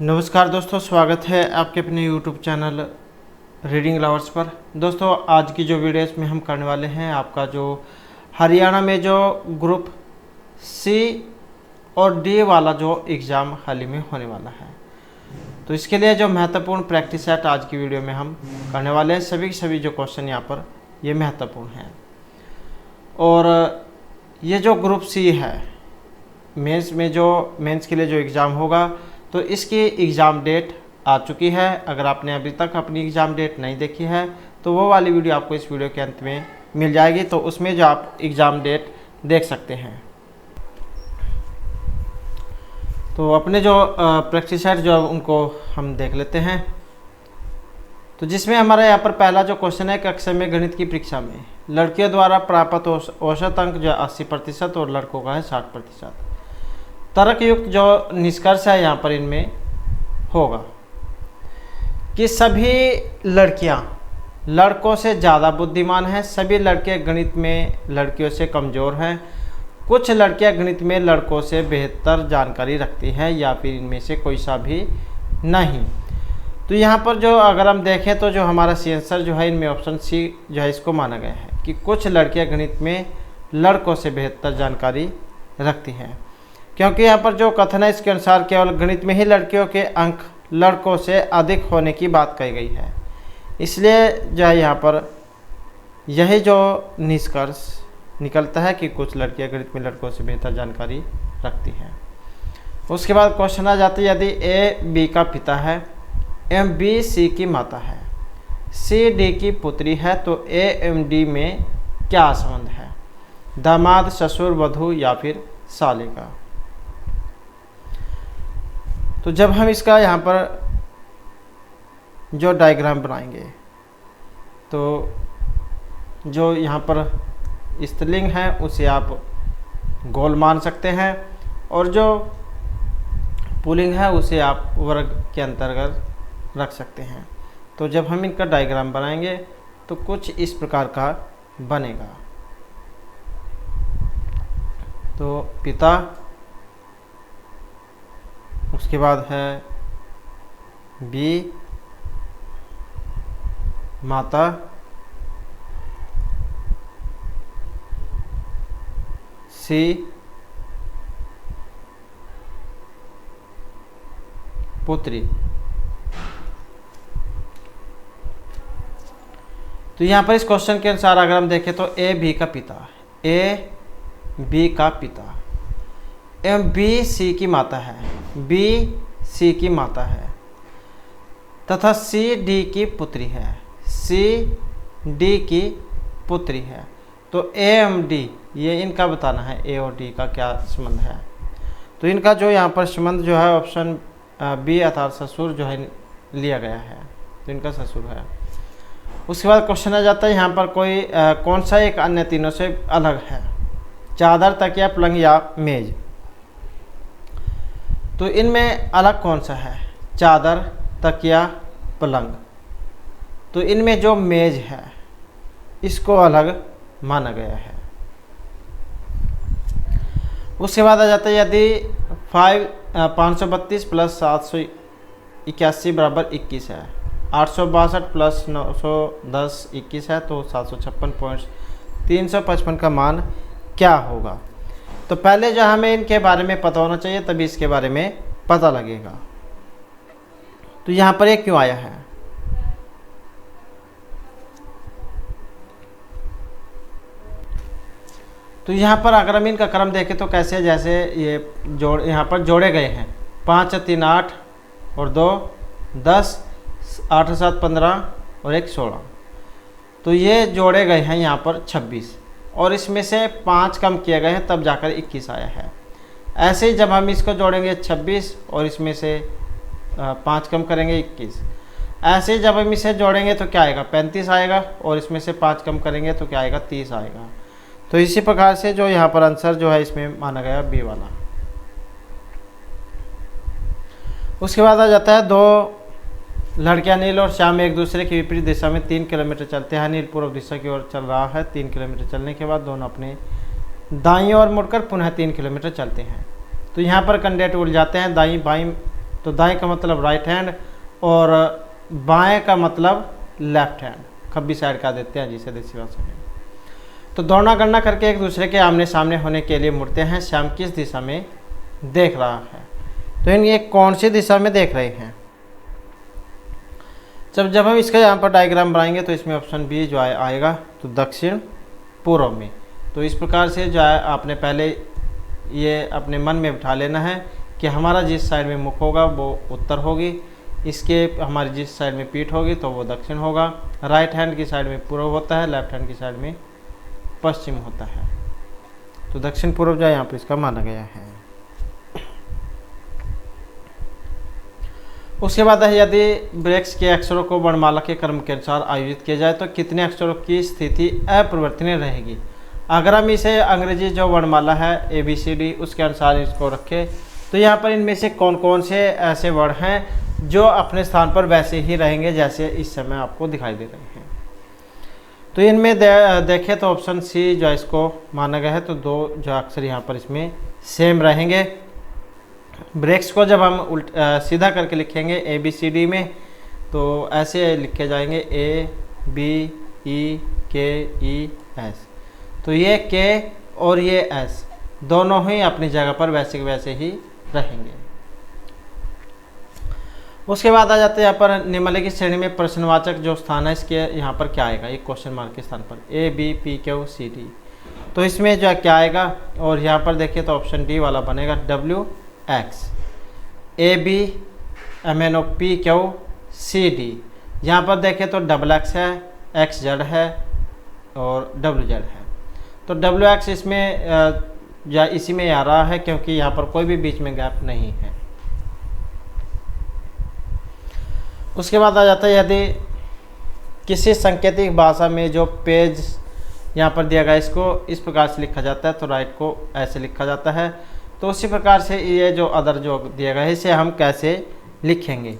नमस्कार दोस्तों, स्वागत है आपके अपने YouTube चैनल रीडिंग लवर्स पर। दोस्तों, आज की जो वीडियो इसमें हम करने वाले हैं आपका जो हरियाणा में जो ग्रुप सी और डी वाला जो एग्ज़ाम हाल ही में होने वाला है, तो इसके लिए जो महत्वपूर्ण प्रैक्टिस सेट आज की वीडियो में हम करने वाले हैं। सभी जो क्वेश्चन यहाँ पर ये महत्वपूर्ण हैं। और ये जो ग्रुप सी है, मेंस के लिए जो एग्ज़ाम होगा, तो इसकी एग्ज़ाम डेट आ चुकी है। अगर आपने अभी तक अपनी एग्ज़ाम डेट नहीं देखी है तो वो वाली वीडियो आपको इस वीडियो के अंत में मिल जाएगी, तो उसमें जो आप एग्ज़ाम डेट देख सकते हैं। तो अपने जो प्रैक्टिस सेट जो उनको हम देख लेते हैं। तो जिसमें हमारा यहाँ पर पहला जो क्वेश्चन है, कक्षा में गणित की परीक्षा में लड़कियों द्वारा प्राप्त औसत अंक जो 80% और लड़कों का है 60%। तर्कयुक्त जो निष्कर्ष है यहाँ पर इनमें होगा कि सभी लड़कियाँ लड़कों से ज़्यादा बुद्धिमान हैं, सभी लड़के गणित में लड़कियों से कमज़ोर हैं, कुछ लड़कियाँ गणित में लड़कों से बेहतर जानकारी रखती हैं, या फिर इनमें से कोई सा भी नहीं। तो यहाँ पर जो अगर हम देखें तो जो हमारा सी आंसर जो है इनमें ऑप्शन सी जो है इसको माना गया है कि कुछ लड़कियाँ गणित में लड़कों से बेहतर जानकारी रखती हैं, क्योंकि यहाँ पर जो कथन है इसके अनुसार केवल गणित में ही लड़कियों के अंक लड़कों से अधिक होने की बात कही गई है। इसलिए जो है यहाँ पर यही जो निष्कर्ष निकलता है कि कुछ लड़कियाँ गणित में लड़कों से बेहतर जानकारी रखती हैं। उसके बाद क्वेश्चन आ जाता है, यदि ए बी का पिता है, एम बी सी की माता है, सी डी की पुत्री है, तो ए एम डी में क्या संबंध है? दामाद, ससुर, वधू या फिर साले का। तो जब हम इसका यहाँ पर जो डायग्राम बनाएंगे, तो जो यहाँ पर स्त्रीलिंग है उसे आप गोल मान सकते हैं, और जो पुल्लिंग है उसे आप वर्ग के अंतर्गत रख सकते हैं। तो जब हम इनका डायग्राम बनाएंगे तो कुछ इस प्रकार का बनेगा। तो पिता, उसके बाद है बी माता, सी पुत्री। तो यहाँ पर इस क्वेश्चन के अनुसार अगर हम देखें तो ए बी का पिता, ए बी का पिता, एम बी सी की माता है, बी सी की माता है, तथा सी डी की पुत्री है, सी डी की पुत्री है। तो ए एम डी ये इनका बताना है, ए और डी का क्या संबंध है। तो इनका जो यहाँ पर संबंध जो है ऑप्शन बी अर्थात ससुर जो है लिया गया है, तो इनका ससुर है। उसके बाद क्वेश्चन आ जाता है यहाँ पर कोई कौन सा एक अन्य तीनों से अलग है? चादर, तकिया, पलंग या मेज। तो इनमें अलग कौन सा है? चादर, तकिया, पलंग। तो इनमें जो मेज है इसको अलग माना गया है। उसके बाद आ जाता है, यदि 532 प्लस 781 बराबर 21 है, 862 प्लस 910 21 है, तो 756.355 का मान क्या होगा? तो पहले जो हमें इनके बारे में पता होना चाहिए, तभी इसके बारे में पता लगेगा। तो यहाँ पर ये क्यों आया है? तो यहाँ पर अगर हम इनका क्रम देखें तो कैसे, जैसे ये यहाँ पर जोड़े गए हैं, 5 3 8 और 2 10, 8 7 15 और 1 16। तो ये जोड़े गए हैं यहाँ पर 26, और इसमें से 5 कम किए गए हैं, तब जाकर 21 आया है। ऐसे ही जब हम इसको जोड़ेंगे 26 और इसमें से 5 कम करेंगे 21, ऐसे ही जब हम इसे जोड़ेंगे तो क्या आएगा? 35 आएगा, और इसमें से 5 कम करेंगे तो क्या आएगा? 30 आएगा। तो इसी प्रकार से जो यहाँ पर आंसर जो है इसमें माना गया बी वाला। उसके बाद आ जाता है, दो लड़कियां नील और श्याम एक दूसरे की विपरीत दिशा में 3 किलोमीटर चलते हैं। नील पूर्व दिशा की ओर चल रहा है। 3 किलोमीटर चलने के बाद दोनों अपने दाईं ओर मुड़कर पुनः 3 किलोमीटर चलते हैं। तो यहाँ पर कैंडिडेट उड़ जाते हैं, दाईं बाईं तो दाएं का मतलब राइट हैंड और बाएं का मतलब लेफ्ट हैंड, खब्बी साइड का देते हैं जिसे देसी भाषा में। तो दौड़ना गणना करके एक दूसरे के आमने सामने होने के लिए मुड़ते हैं। श्याम किस दिशा में देख रहा है, तो इन ये कौन सी दिशा में देख रहे हैं। जब हम इसका यहाँ पर डायग्राम बनाएंगे तो इसमें ऑप्शन बी जो आएगा तो दक्षिण पूर्व में। तो इस प्रकार से जो है आपने पहले ये अपने मन में बिठा लेना है कि हमारा जिस साइड में मुख होगा वो उत्तर होगी, इसके हमारी जिस साइड में पीठ होगी तो वो दक्षिण होगा, राइट हैंड की साइड में पूर्व होता है, लेफ्ट हैंड की साइड में पश्चिम होता है। तो दक्षिण पूर्व जो यहाँ पर इसका माना गया है। उसके बाद है यदि ब्रेक्स के अक्षरों को वर्णमाला के क्रम के अनुसार आयोजित किया जाए तो कितने अक्षरों की स्थिति अपरिवर्तनीय रहेगी। अगर हम इसे अंग्रेजी जो वर्णमाला है ABCD उसके अनुसार इसको रखें तो यहाँ पर इनमें से कौन कौन से ऐसे वर्ड हैं जो अपने स्थान पर वैसे ही रहेंगे जैसे इस समय आपको दिखाई दे रहे हैं। तो इनमें देखें तो ऑप्शन सी जो इसको माना गया है, तो दो जो अक्षर यहाँ पर इसमें सेम रहेंगे। ब्रेक्स को जब हम सीधा करके लिखेंगे ABCD में तो ऐसे लिखे जाएंगे ABEKES। तो ये K और ये S दोनों ही अपनी जगह पर वैसे वैसे ही रहेंगे। उसके बाद आ जाते हैं यहाँ पर निम्नलिखित श्रेणी में प्रश्नवाचक जो स्थान है इसके यहाँ पर क्या आएगा, एक क्वेश्चन मार्क के स्थान पर ABPQCD। तो इसमें जो क्या आएगा, और यहाँ पर देखिए तो ऑप्शन डी वाला बनेगा WX। ABMNOPQCD यहाँ पर देखें तो XX है, XZ है और WZ है। तो WX इसमें या इसी में आ रहा है क्योंकि यहाँ पर कोई भी बीच में गैप नहीं है। उसके बाद आ जाता है यदि किसी सांकेतिक भाषा में जो पेज यहाँ पर दिया गया इसको इस प्रकार से लिखा जाता है तो राइट को ऐसे लिखा जाता है। तो उसी प्रकार से ये जो अदर जो दिया गया है इसे हम कैसे लिखेंगे,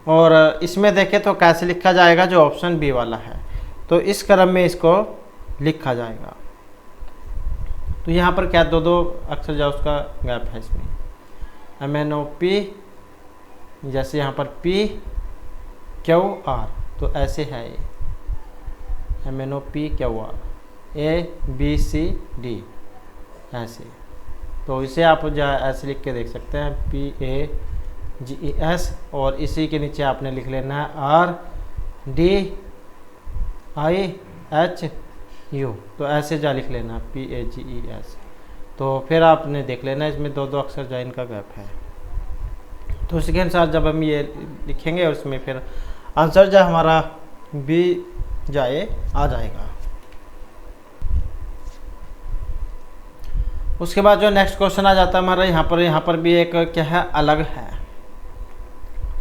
और इसमें देखें तो कैसे लिखा जाएगा जो ऑप्शन बी वाला है। तो इस क्रम में इसको लिखा जाएगा। तो यहाँ पर क्या दो अक्षर जो उसका गैप है इसमें MNOP, जैसे यहाँ पर PQR तो ऐसे है ये MNOPQR ABCD ऐसे। तो इसे आप जो ऐसे लिख के देख सकते हैं PAGES, और इसी के नीचे आपने लिख लेना है RDIHU। तो ऐसे जा लिख लेना PAGES। तो फिर आपने देख लेना इसमें दो अक्षर जो इनका गैप है। तो उसके अनुसार जब हम ये लिखेंगे और उसमें फिर आंसर जो हमारा बी जाए आ जाएगा। उसके बाद जो नेक्स्ट क्वेश्चन आ जाता है हमारा यहाँ पर भी एक क्या है,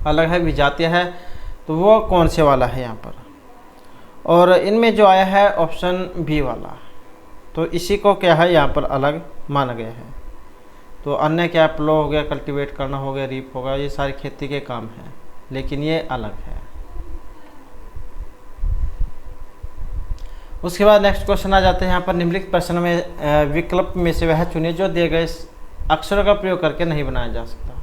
अलग है विजातीय है। तो वो कौन से वाला है यहाँ पर, और इनमें जो आया है ऑप्शन बी वाला, तो इसी को क्या है यहाँ पर अलग माना गया है। तो अन्य क्या प्लो हो गया, कल्टीवेट करना हो गया, रीप होगा, ये सारी खेती के काम हैं, लेकिन ये अलग है। उसके बाद नेक्स्ट क्वेश्चन आ जाते हैं यहाँ पर निम्नलिखित प्रश्न में विकल्प में से वह चुनिए जो दिए गए अक्षरों का प्रयोग करके नहीं बनाया जा सकता।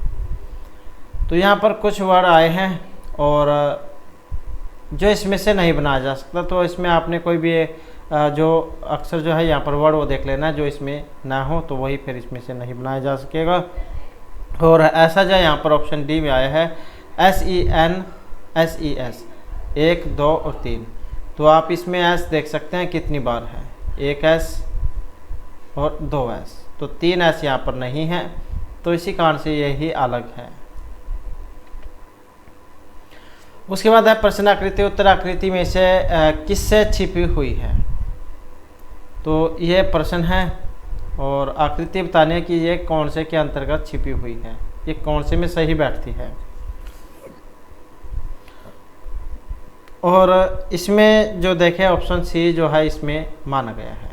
तो यहाँ पर कुछ वर्ड आए हैं और जो इसमें से नहीं बनाया जा सकता, तो इसमें आपने कोई भी जो अक्षर जो है यहाँ पर वर्ड वो देख लेना जो इसमें ना हो, तो वही फिर इसमें से नहीं बनाया जा सकेगा। और ऐसा जो यहाँ पर ऑप्शन डी में आया है SENSES 1 2 और 3। तो आप इसमें S देख सकते हैं कितनी बार है, 1 S और 2 S, तो 3 S यहाँ पर नहीं है, तो इसी कारण से यही अलग है। उसके बाद है प्रश्न आकृति, उत्तर आकृति में से किससे छिपी हुई है। तो ये प्रश्न है और आकृति बताने की ये कौन से के अंतर्गत छिपी हुई है, ये कौन से में सही बैठती है। और इसमें जो देखें ऑप्शन सी जो है इसमें माना गया है।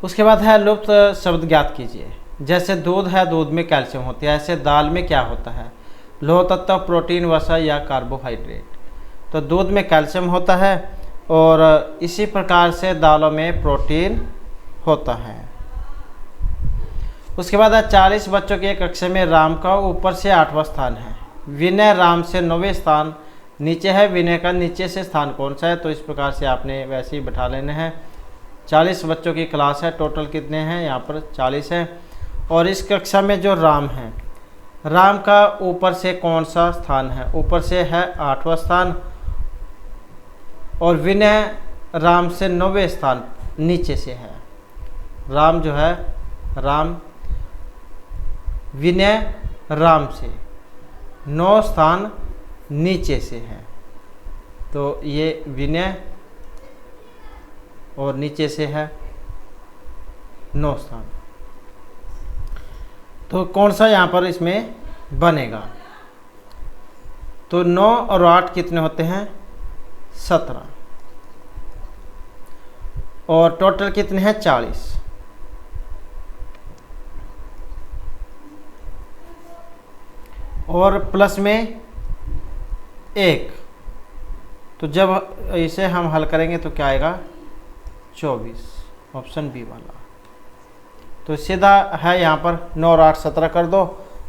उसके बाद है लुप्त शब्द ज्ञात कीजिए। जैसे दूध है, दूध में कैल्शियम होती है, ऐसे दाल में क्या होता है, लौह तत्व, प्रोटीन, वसा या कार्बोहाइड्रेट। तो दूध में कैल्शियम होता है और इसी प्रकार से दालों में प्रोटीन होता है। उसके बाद 40 बच्चों की एक कक्षा में राम का ऊपर से 8वां स्थान है, विनय राम से 9वें स्थान नीचे है, विनय का नीचे से स्थान कौन सा है? तो इस प्रकार से आपने वैसे ही बैठा लेने हैं। 40 बच्चों की क्लास है, टोटल कितने हैं? यहाँ पर 40 है। और इस कक्षा में जो राम है, राम का ऊपर से कौन सा स्थान है? ऊपर से है 8वां स्थान, और विनय राम से 9वें स्थान नीचे से है। राम जो है, राम विनय राम से 9 स्थान नीचे से है, तो ये विनय और नीचे से है 9 स्थान। तो कौन सा यहाँ पर इसमें बनेगा? तो 9 और 8 कितने होते हैं? 17, और टोटल कितने हैं? 40। और प्लस में 1, तो जब इसे हम हल करेंगे तो क्या आएगा? 24, ऑप्शन बी वाला। तो सीधा है यहाँ पर 9 और 8 17 कर दो,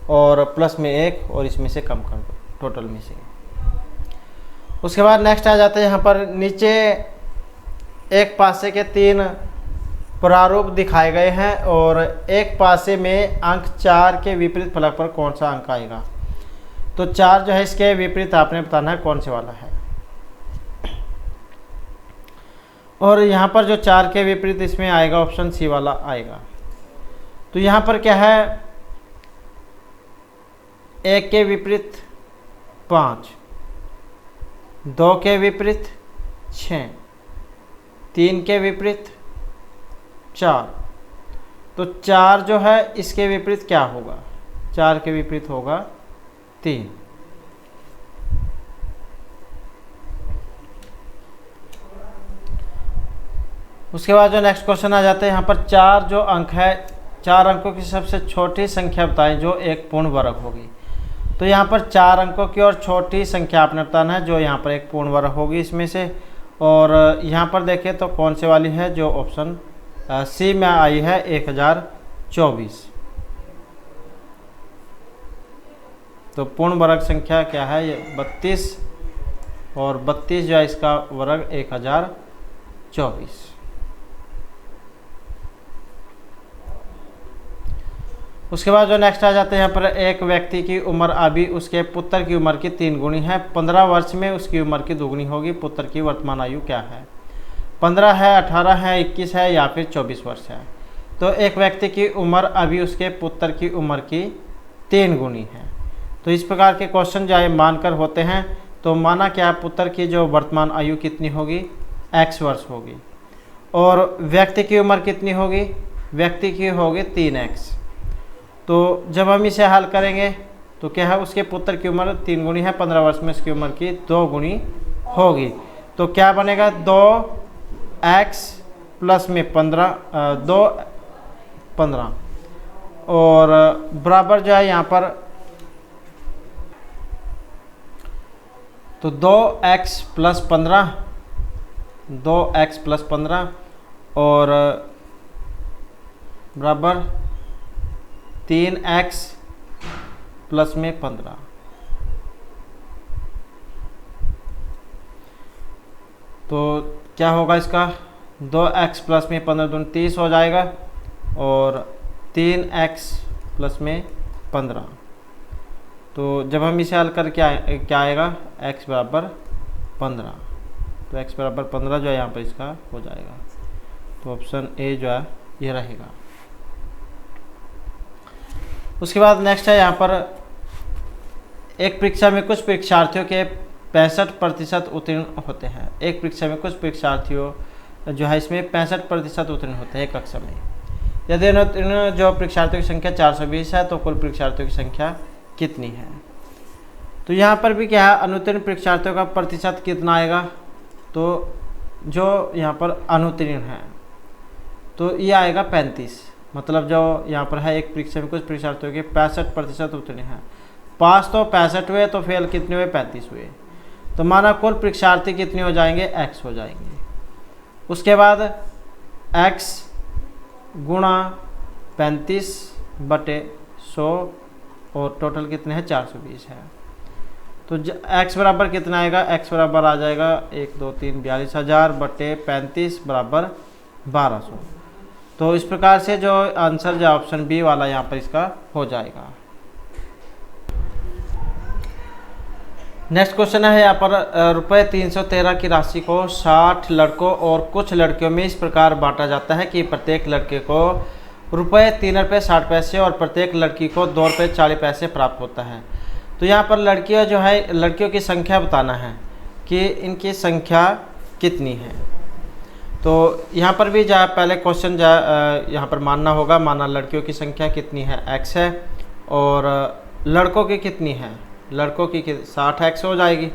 और प्लस में 1 और इसमें से कम कर दो, टोटल में से। उसके बाद नेक्स्ट आ जाते हैं यहाँ पर नीचे एक पासे के 3 प्रारूप दिखाए गए हैं, और एक पासे में अंक 4 के विपरीत फलक पर कौन सा अंक आएगा? तो 4 जो है इसके विपरीत आपने बताना है कौन से वाला है। और यहाँ पर जो 4 के विपरीत इसमें आएगा, ऑप्शन सी वाला आएगा। तो यहाँ पर क्या है? 1 के विपरीत 5, 2 के विपरीत 6, 3 के विपरीत 4। तो 4 जो है इसके विपरीत क्या होगा? 4 के विपरीत होगा 3। उसके बाद जो नेक्स्ट क्वेश्चन आ जाते हैं यहाँ पर 4 जो अंक है, 4 अंकों की सबसे छोटी संख्या बताएं जो एक पूर्ण वर्ग होगी। तो यहाँ पर 4 अंकों की और छोटी संख्या आपने बताना है जो यहाँ पर एक पूर्ण वर्ग होगी इसमें से। और यहाँ पर देखें तो कौन से वाली है? जो ऑप्शन सी में आई है 1024। तो पूर्ण वर्ग संख्या क्या है? ये 32, और 32 जो है इसका वर्ग 1024। उसके बाद जो नेक्स्ट आ जाते हैं यहाँ पर एक व्यक्ति की उम्र अभी उसके पुत्र की उम्र की 3 गुनी है, 15 वर्ष में उसकी उम्र की 2 गुनी होगी। पुत्र की वर्तमान आयु क्या है? 15 है, 18 है, 21 है, या फिर 24 वर्ष है। तो एक व्यक्ति की उम्र अभी उसके पुत्र की उम्र की 3 गुनी है। तो इस प्रकार के क्वेश्चन जो मानकर होते हैं, तो माना क्या? पुत्र की जो वर्तमान आयु कितनी होगी? x वर्ष होगी। और व्यक्ति की उम्र कितनी होगी? व्यक्ति की होगी 3x। तो जब हम इसे हल करेंगे तो क्या है? उसके पुत्र की उम्र 3 गुनी है, 15 वर्ष में उसकी उम्र की 2 गुनी होगी। तो क्या बनेगा? 2x प्लस में 15, 15, और बराबर जो है यहाँ पर तो 2x प्लस 15, 2x प्लस 15, और बराबर 3x प्लस में 15। तो क्या होगा इसका? 2x प्लस में 15 दूनी 30 हो जाएगा, और 3x प्लस में 15। तो जब हम इसे हल कर क्या आएगा? x बराबर 15। तो x बराबर 15 जो है यहाँ पर इसका हो जाएगा। तो ऑप्शन ए जो है ये रहेगा। उसके बाद नेक्स्ट है यहाँ पर एक परीक्षा में कुछ परीक्षार्थियों के 65% उत्तीर्ण होते हैं। एक परीक्षा में कुछ परीक्षार्थियों जो है इसमें 65% उत्तीर्ण होते हैं कक्षा में। यदि अनुत्तीर्ण जो परीक्षार्थियों की संख्या 420 है तो कुल परीक्षार्थियों की संख्या कितनी है? तो यहाँ पर भी क्या है? अनुत्तीर्ण परीक्षार्थियों का प्रतिशत कितना आएगा? तो जो यहाँ पर अनुत्तीर्ण है तो ये आएगा 35। मतलब जो यहाँ पर है एक परीक्षा में कुछ परीक्षार्थियों के 65% उत्तीर्ण हैं। पास तो 65 हुए, तो फेल कितने हुए? 35 हुए। तो माना कुल परीक्षार्थी कितने हो जाएंगे? x हो जाएंगे। उसके बाद x गुणा 35/100 और टोटल कितने हैं 420 है। तो x बराबर कितना आएगा, x बराबर आ जाएगा 1 2 3 42,000 बटे 35 बराबर 1200। तो इस प्रकार से जो आंसर जो ऑप्शन बी वाला यहाँ पर इसका हो जाएगा। नेक्स्ट क्वेश्चन है यहाँ पर रुपये 313 की राशि को 60 लड़कों और कुछ लड़कियों में इस प्रकार बांटा जाता है कि प्रत्येक लड़के को रुपये 3.60 और प्रत्येक लड़की को 2.40 प्राप्त होता है। तो यहाँ पर लड़कियाँ जो है, लड़कियों की संख्या बताना है कि इनकी संख्या कितनी है। तो यहाँ पर भी पहले क्वेश्चन यहाँ पर मानना होगा, माना लड़कियों की संख्या कितनी है x है और लड़कों की कितनी है, लड़कों की 60x हो जाएगी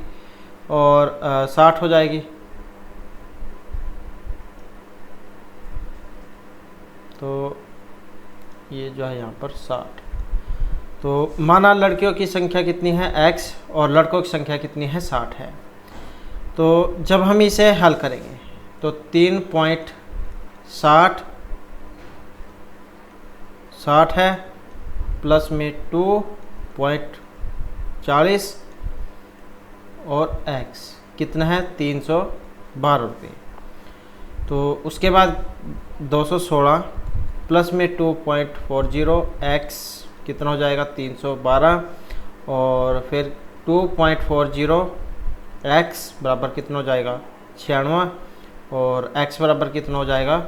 और 60 हो जाएगी। तो ये जो है यहाँ पर 60। तो माना लड़कियों की संख्या कितनी है x और लड़कों की संख्या कितनी है 60 है। तो जब हम इसे हल करेंगे तो 3.60 है प्लस में 2.40 और x कितना है 312 रुपये। तो उसके बाद 216 प्लस में 2.40 x कितना हो जाएगा 312 और फिर 2.40 x बराबर कितना हो जाएगा 96 और x बराबर कितना हो जाएगा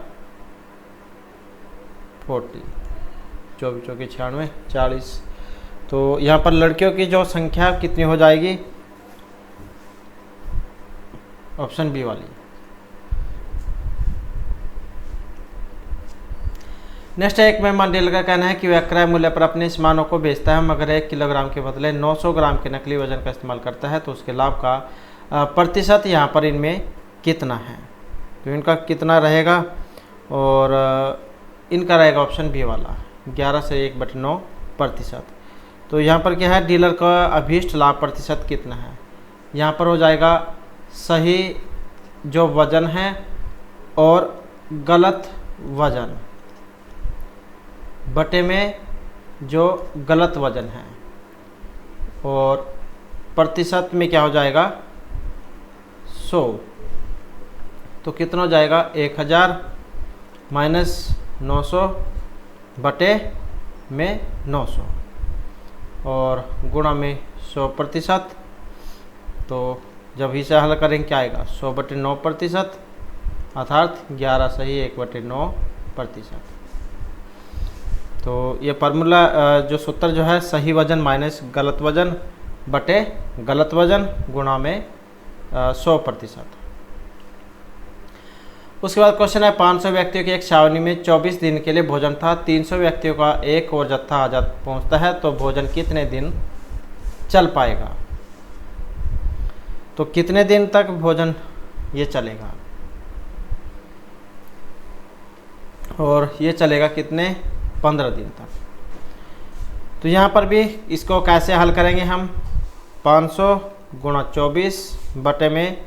40, 24 चौके 96 40। तो यहाँ पर लड़कियों की जो संख्या कितनी हो जाएगी, ऑप्शन बी वाली। नेक्स्ट है, एक मेहमान डीलर का कहना है कि वह क्रय मूल्य पर अपने सामानों को बेचता है मगर 1 किलोग्राम के बदले 900 ग्राम के नकली वजन का इस्तेमाल करता है, तो उसके लाभ का प्रतिशत यहाँ पर इनमें कितना है। तो इनका कितना रहेगा और इनका रहेगा ऑप्शन बी वाला 11 से 1/9%। तो यहाँ पर क्या है, डीलर का अभीष्ट लाभ प्रतिशत कितना है, यहाँ पर हो जाएगा सही जो वजन है और गलत वजन बटे में जो गलत वजन है और प्रतिशत में क्या हो जाएगा 100। तो कितना हो जाएगा 1000 माइनस 900 बटे में 900 और गुणा में 100%। तो जब इसे हल करेंगे क्या आएगा 100/9% अर्थात 11 सही 1/9%। तो ये फार्मूला जो सूत्र जो है सही वजन माइनस गलत वजन बटे गलत वजन गुणा में 100%। उसके बाद क्वेश्चन है 500 व्यक्तियों की एक छावनी में 24 दिन के लिए भोजन था, 300 व्यक्तियों का एक और जत्था आ पहुँचता है, तो भोजन कितने दिन चल पाएगा। तो कितने दिन तक भोजन ये चलेगा और ये चलेगा कितने 15 दिन तक। तो यहाँ पर भी इसको कैसे हल करेंगे हम, 500 गुणा 24 बटे में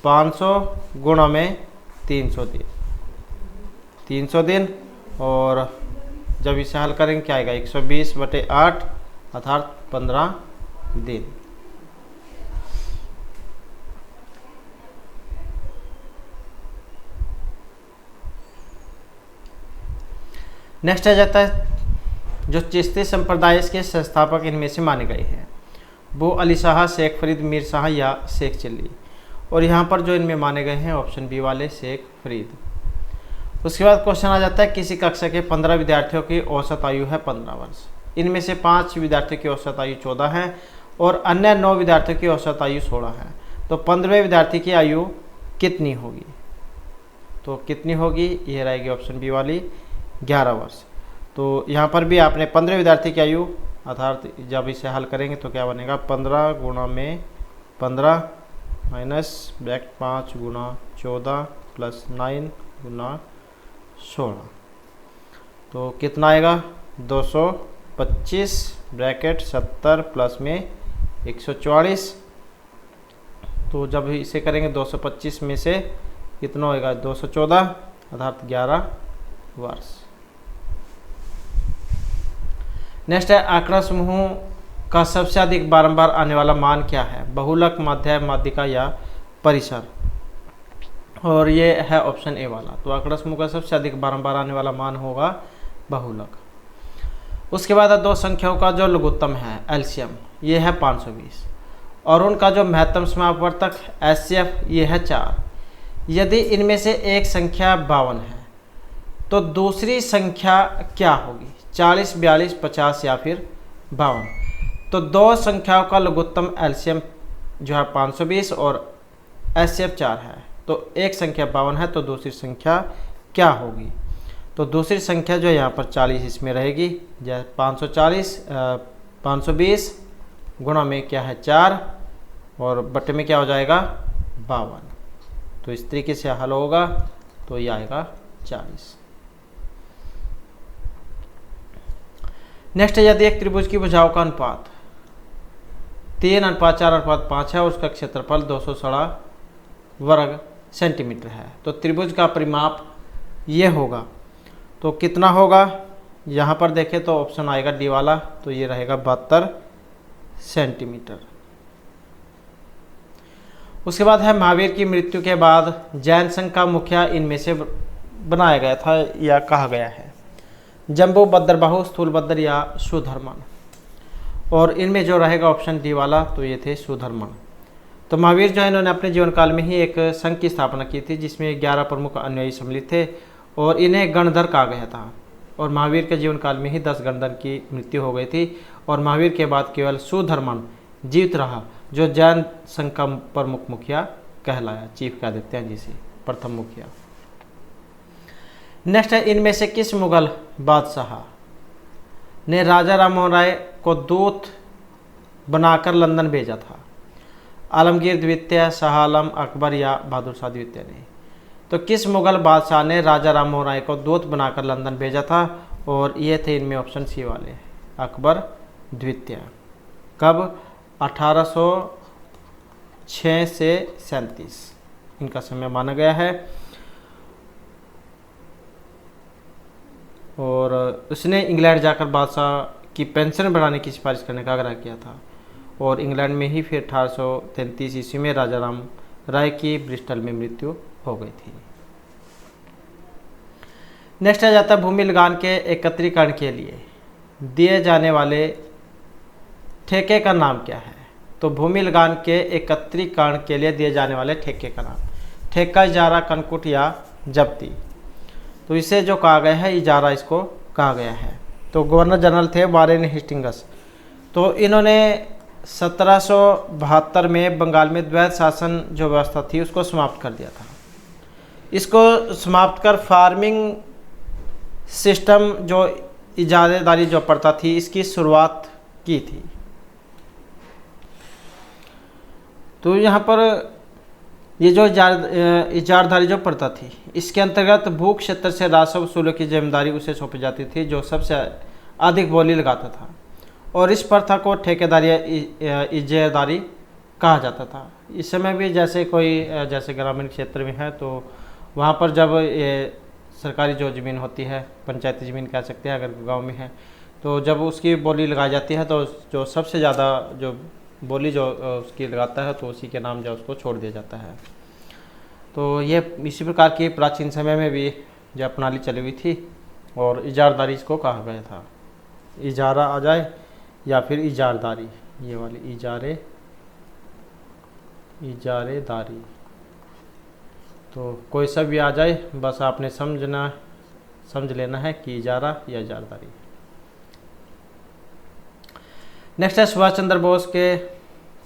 500 गुणा में 300 दिन 300 दिन और जब इसे हल करेंगे क्या आएगा 120/8 अर्थात 15 दिन। नेक्स्ट आ जाता है जो चिश्ती संप्रदाय के संस्थापक इनमें से माने गए हैं, वो अली शाह, शेख फरीद, मीर शाह या शेख चिल्ली। और यहाँ पर जो इनमें माने गए हैं ऑप्शन बी वाले शेख फरीद। उसके बाद क्वेश्चन आ जाता है किसी कक्षा के 15 विद्यार्थियों की औसत आयु है 15 वर्ष, इनमें से 5 विद्यार्थियों की औसत आयु 14 है और अन्य 9 विद्यार्थियों की औसत आयु 16 है। तो 15वें विद्यार्थी की आयु कितनी होगी, तो कितनी होगी, ये रहेगी ऑप्शन बी वाली 11 वर्ष। तो यहाँ पर भी आपने 15 विद्यार्थी की आयु अर्थात जब इसे हल करेंगे तो क्या बनेगा 15 गुणा में 15 माइनस ब्रैकेट 5 गुणा 14 प्लस 9 गुणा 16। तो कितना आएगा 225 ब्रैकेट 70 प्लस में 144। तो जब इसे करेंगे 225 में से कितना होएगा 214 अर्थात 11 वर्ष। नेक्स्ट है आंकड़ा समूह का सबसे अधिक बारंबार आने वाला मान क्या है? बहुलक, माध्य, माध्यिका या परिसर। और ये है ऑप्शन ए वाला। तो आंकड़ा समूह का सबसे अधिक बारंबार आने वाला मान होगा बहुलक। उसके बाद है दो संख्याओं का जो लघुत्तम है एलसीएम, ये है 520 और उनका जो महत्तम समापवर्तक एचसीएफ ये है 4। यदि इनमें से एक संख्या 52 है तो दूसरी संख्या क्या होगी? 40, 42, 50 या फिर 52। तो दो संख्याओं का लघुत्तम एलसीएम जो है 520 और एचसीएफ 4 है। तो एक संख्या 52 है तो दूसरी संख्या क्या होगी? तो दूसरी संख्या जो है यहाँ पर 40 इसमें रहेगी। 520 गुणा में क्या है 4 और बटे में क्या हो जाएगा 52। तो इस तरीके से हल होगा तो ये आएगा 40। नेक्स्ट है यदि एक त्रिभुज की भुजाओं का अनुपात 3:4:5 है और उसका क्षेत्रफल 216 वर्ग सेंटीमीटर है तो त्रिभुज का परिमाप ये होगा। तो कितना होगा? यहाँ पर देखें तो ऑप्शन आएगा डी वाला, तो ये रहेगा 72 सेंटीमीटर। उसके बाद है महावीर की मृत्यु के बाद जैन संघ का मुखिया इनमें से बनाया गया था या कहा गया है? जम्बू, भद्रबाहु, स्थूलभद्र या सुधर्मन। और इनमें जो रहेगा ऑप्शन डी वाला, तो ये थे सुधर्मन। तो महावीर जो है इन्होंने अपने जीवन काल में ही एक संघ की स्थापना की थी जिसमें 11 प्रमुख अनुयायी सम्मिलित थे और इन्हें गणधर कहा गया था। और महावीर के जीवन काल में ही 10 गणधर की मृत्यु हो गई थी और महावीर के बाद केवल सुधर्मन जीवित रहा जो जैन संघ का प्रमुख मुखिया कहलाया, चीफ कह देते हैं जिसे, प्रथम मुखिया। नेक्स्ट है इनमें से किस मुगल बादशाह ने राजा राममोहन राय को दूत बनाकर लंदन भेजा था? आलमगीर द्वितीय, शाह आलम, अकबर या बहादुर शाह द्वितीय ने। तो किस मुगल बादशाह ने राजा राममोहन राय को दूत बनाकर लंदन भेजा था? और ये थे इनमें ऑप्शन सी वाले, अकबर द्वितीय। कब? 1806 से 37 इनका समय माना गया है। और उसने इंग्लैंड जाकर बादशाह की पेंशन बढ़ाने की सिफारिश करने का आग्रह किया था और इंग्लैंड में ही फिर 1833 ईस्वी में राजा राम राय की ब्रिस्टल में मृत्यु हो गई थी। नेक्स्ट आ जाता है भूमि लगान के एकत्रीकरण के लिए दिए जाने वाले ठेके का नाम क्या है? तो भूमि लगान के एकत्रीकरण के लिए दिए जाने वाले ठेके का नाम ठेका, इजारा, कनकुट या जब्ती। तो इसे जो कहा गया है इजारा इसको कहा गया है। तो गवर्नर जनरल थे वारेन हेस्टिंग्स। तो इन्होंने 1772 में बंगाल में द्वैत शासन जो व्यवस्था थी उसको समाप्त कर दिया था। इसको समाप्त कर फार्मिंग सिस्टम जो इजारेदारी जो प्रथा थी इसकी शुरुआत की थी। तो यहाँ पर ये जो इजारदारी जो प्रथा थी इसके अंतर्गत भू क्षेत्र से राजस्व वसूलों की जिम्मेदारी उसे सौंपी जाती थी जो सबसे अधिक बोली लगाता था और इस प्रथा को ठेकेदारी या इजारदारी कहा जाता था। इस समय भी जैसे जैसे ग्रामीण क्षेत्र में है तो वहाँ पर जब ये सरकारी जो ज़मीन होती है, पंचायती ज़मीन कह सकते हैं अगर गांव में है, तो जब उसकी बोली लगाई जाती है तो जो सबसे ज़्यादा जो बोली जो उसकी लगाता है तो उसी के नाम जो उसको छोड़ दिया जाता है। तो ये इसी प्रकार की प्राचीन समय में भी जो प्रणाली चली हुई थी और इजारदारी इसको कहा गया था। इजारा आ जाए या फिर इजारदारी, ये वाली इजारेदारी, तो कोई सा भी आ जाए बस आपने समझ लेना है कि इजारा या इजारदारी। नेक्स्ट है सुभाष चंद्र बोस के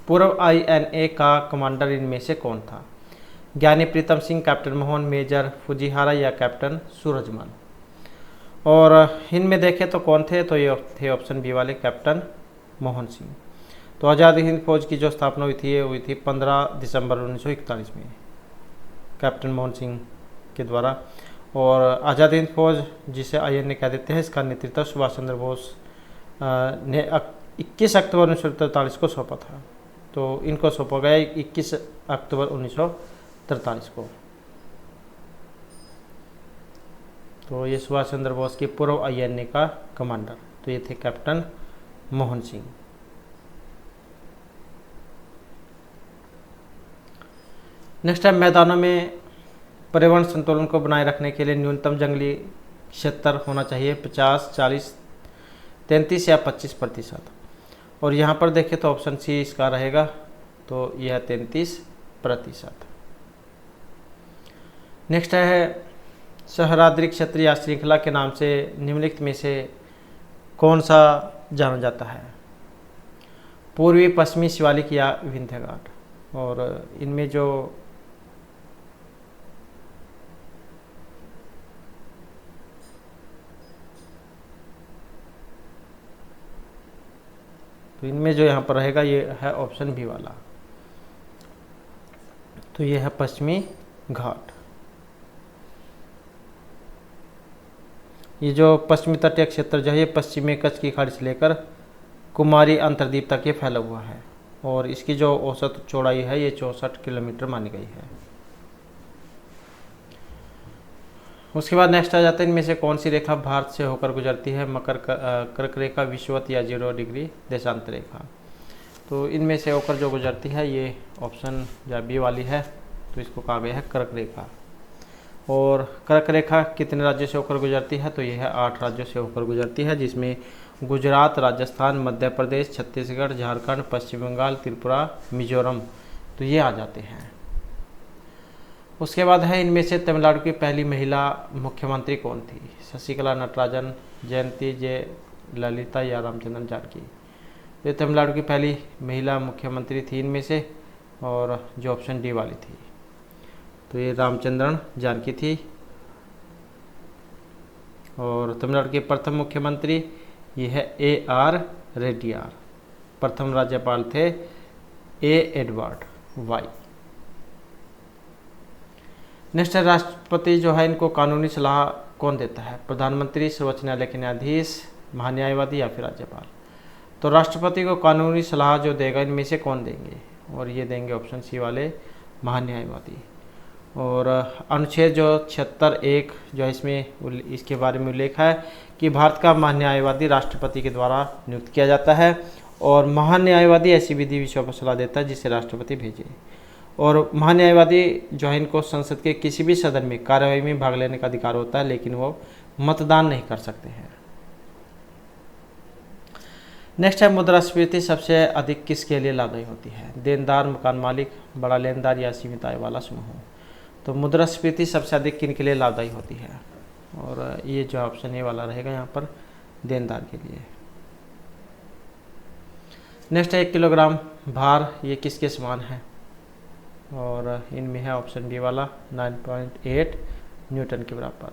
पूर्व INA का कमांडर इनमें से कौन था? ज्ञानी प्रीतम सिंह, कैप्टन मोहन, मेजर फुजीहारा या कैप्टन सूरजमल। और इनमें देखें तो कौन थे? तो ये थे ऑप्शन बी वाले, कैप्टन मोहन सिंह। तो आज़ाद हिंद फौज की जो स्थापना हुई थी 15 दिसंबर 1941 में कैप्टन मोहन सिंह के द्वारा। और आज़ाद हिंद फौज जिसे INA कह देते हैं इसका नेतृत्व सुभाष चंद्र बोस ने 21 अक्टूबर 1943 को सौंपा था। तो इनको सौंपा गया 21 अक्टूबर 1943 को। तो ये सुभाष चंद्र बोस के पूर्व INA का कमांडर। तो ये थे कैप्टन मोहन सिंह। नेक्स्ट है, मैदानों में पर्यावरण संतुलन को बनाए रखने के लिए न्यूनतम जंगली क्षेत्र होना चाहिए 50, 40, 33 या 25%। और यहाँ पर देखें तो ऑप्शन सी इसका रहेगा, तो यह 33%। नेक्स्ट है, सहस्राद्रि क्षेत्रीय श्रृंखला के नाम से निम्नलिखित में से कौन सा जाना जाता है? पूर्वी, पश्चिमी, शिवालिक या विंध्य घाट। और इनमें जो यहाँ पर रहेगा ये है ऑप्शन बी वाला, तो ये है पश्चिमी घाट। ये जो पश्चिमी तटीय क्षेत्र जो है ये पश्चिमी कच्छ की खाड़ी से लेकर कुमारी अंतर्द्वीप तक ये फैला हुआ है और इसकी जो औसत चौड़ाई है ये 64 किलोमीटर मानी गई है। उसके बाद नेक्स्ट आ जाता है, इनमें से कौन सी रेखा भारत से होकर गुजरती है? मकर कर्क रेखा, विषुवत या 0 डिग्री देशांत रेखा। तो इनमें से होकर जो गुजरती है ये ऑप्शन या बी वाली है, तो इसको कहा गया है कर्क रेखा। और कर्क रेखा कितने राज्यों से होकर गुजरती है? तो यह है 8 राज्यों से होकर गुजरती है, जिसमें गुजरात, राजस्थान, मध्य प्रदेश, छत्तीसगढ़, झारखंड, पश्चिम बंगाल, त्रिपुरा, मिजोरम, तो ये आ जाते हैं। उसके बाद है, इनमें से तमिलनाडु की पहली महिला मुख्यमंत्री कौन थी? शशिकला, नटराजन, जयंती, जयललिता या रामचंद्रन जानकी। ये तमिलनाडु की पहली महिला मुख्यमंत्री थी इनमें से, और जो ऑप्शन डी वाली थी, तो ये रामचंद्रन जानकी थी। और तमिलनाडु के प्रथम मुख्यमंत्री ये है AR रेड्डियार। प्रथम राज्यपाल थे एडवर्ड वाई। नेक्स्ट है, राष्ट्रपति जो है इनको कानूनी सलाह कौन देता है? प्रधानमंत्री, सर्वोच्च न्यायालय के न्यायाधीश, महान्यायवादी या फिर राज्यपाल। तो राष्ट्रपति को कानूनी सलाह जो देगा इनमें से कौन देंगे? और ये देंगे ऑप्शन सी वाले, महान्यायवादी। और अनुच्छेद जो 76(1) जो है इसमें इसके बारे में उल्लेख है कि भारत का महान्यायवादी राष्ट्रपति के द्वारा नियुक्त किया जाता है और महान्यायवादी ऐसी विधि विषयों पर सलाह देता है जिसे राष्ट्रपति भेजे। और महान्यायवादी जो है इनको संसद के किसी भी सदन में कार्यवाही में भाग लेने का अधिकार होता है, लेकिन वो मतदान नहीं कर सकते हैं। नेक्स्ट है, मुद्रास्फीति सबसे अधिक किसके लिए लाभदायी होती है? देनदार, मकान मालिक, बड़ा लेनदार या सीमित आय वाला समूह। तो मुद्रास्फीति सबसे अधिक किन के लिए लाभदायी होती है? और ये जो ऑप्शन ए वाला रहेगा यहाँ पर, देनदार के लिए। नेक्स्ट है, 1 किलोग्राम भार ये किसके समान है? और इनमें है ऑप्शन बी वाला, 9.8 न्यूटन के बराबर।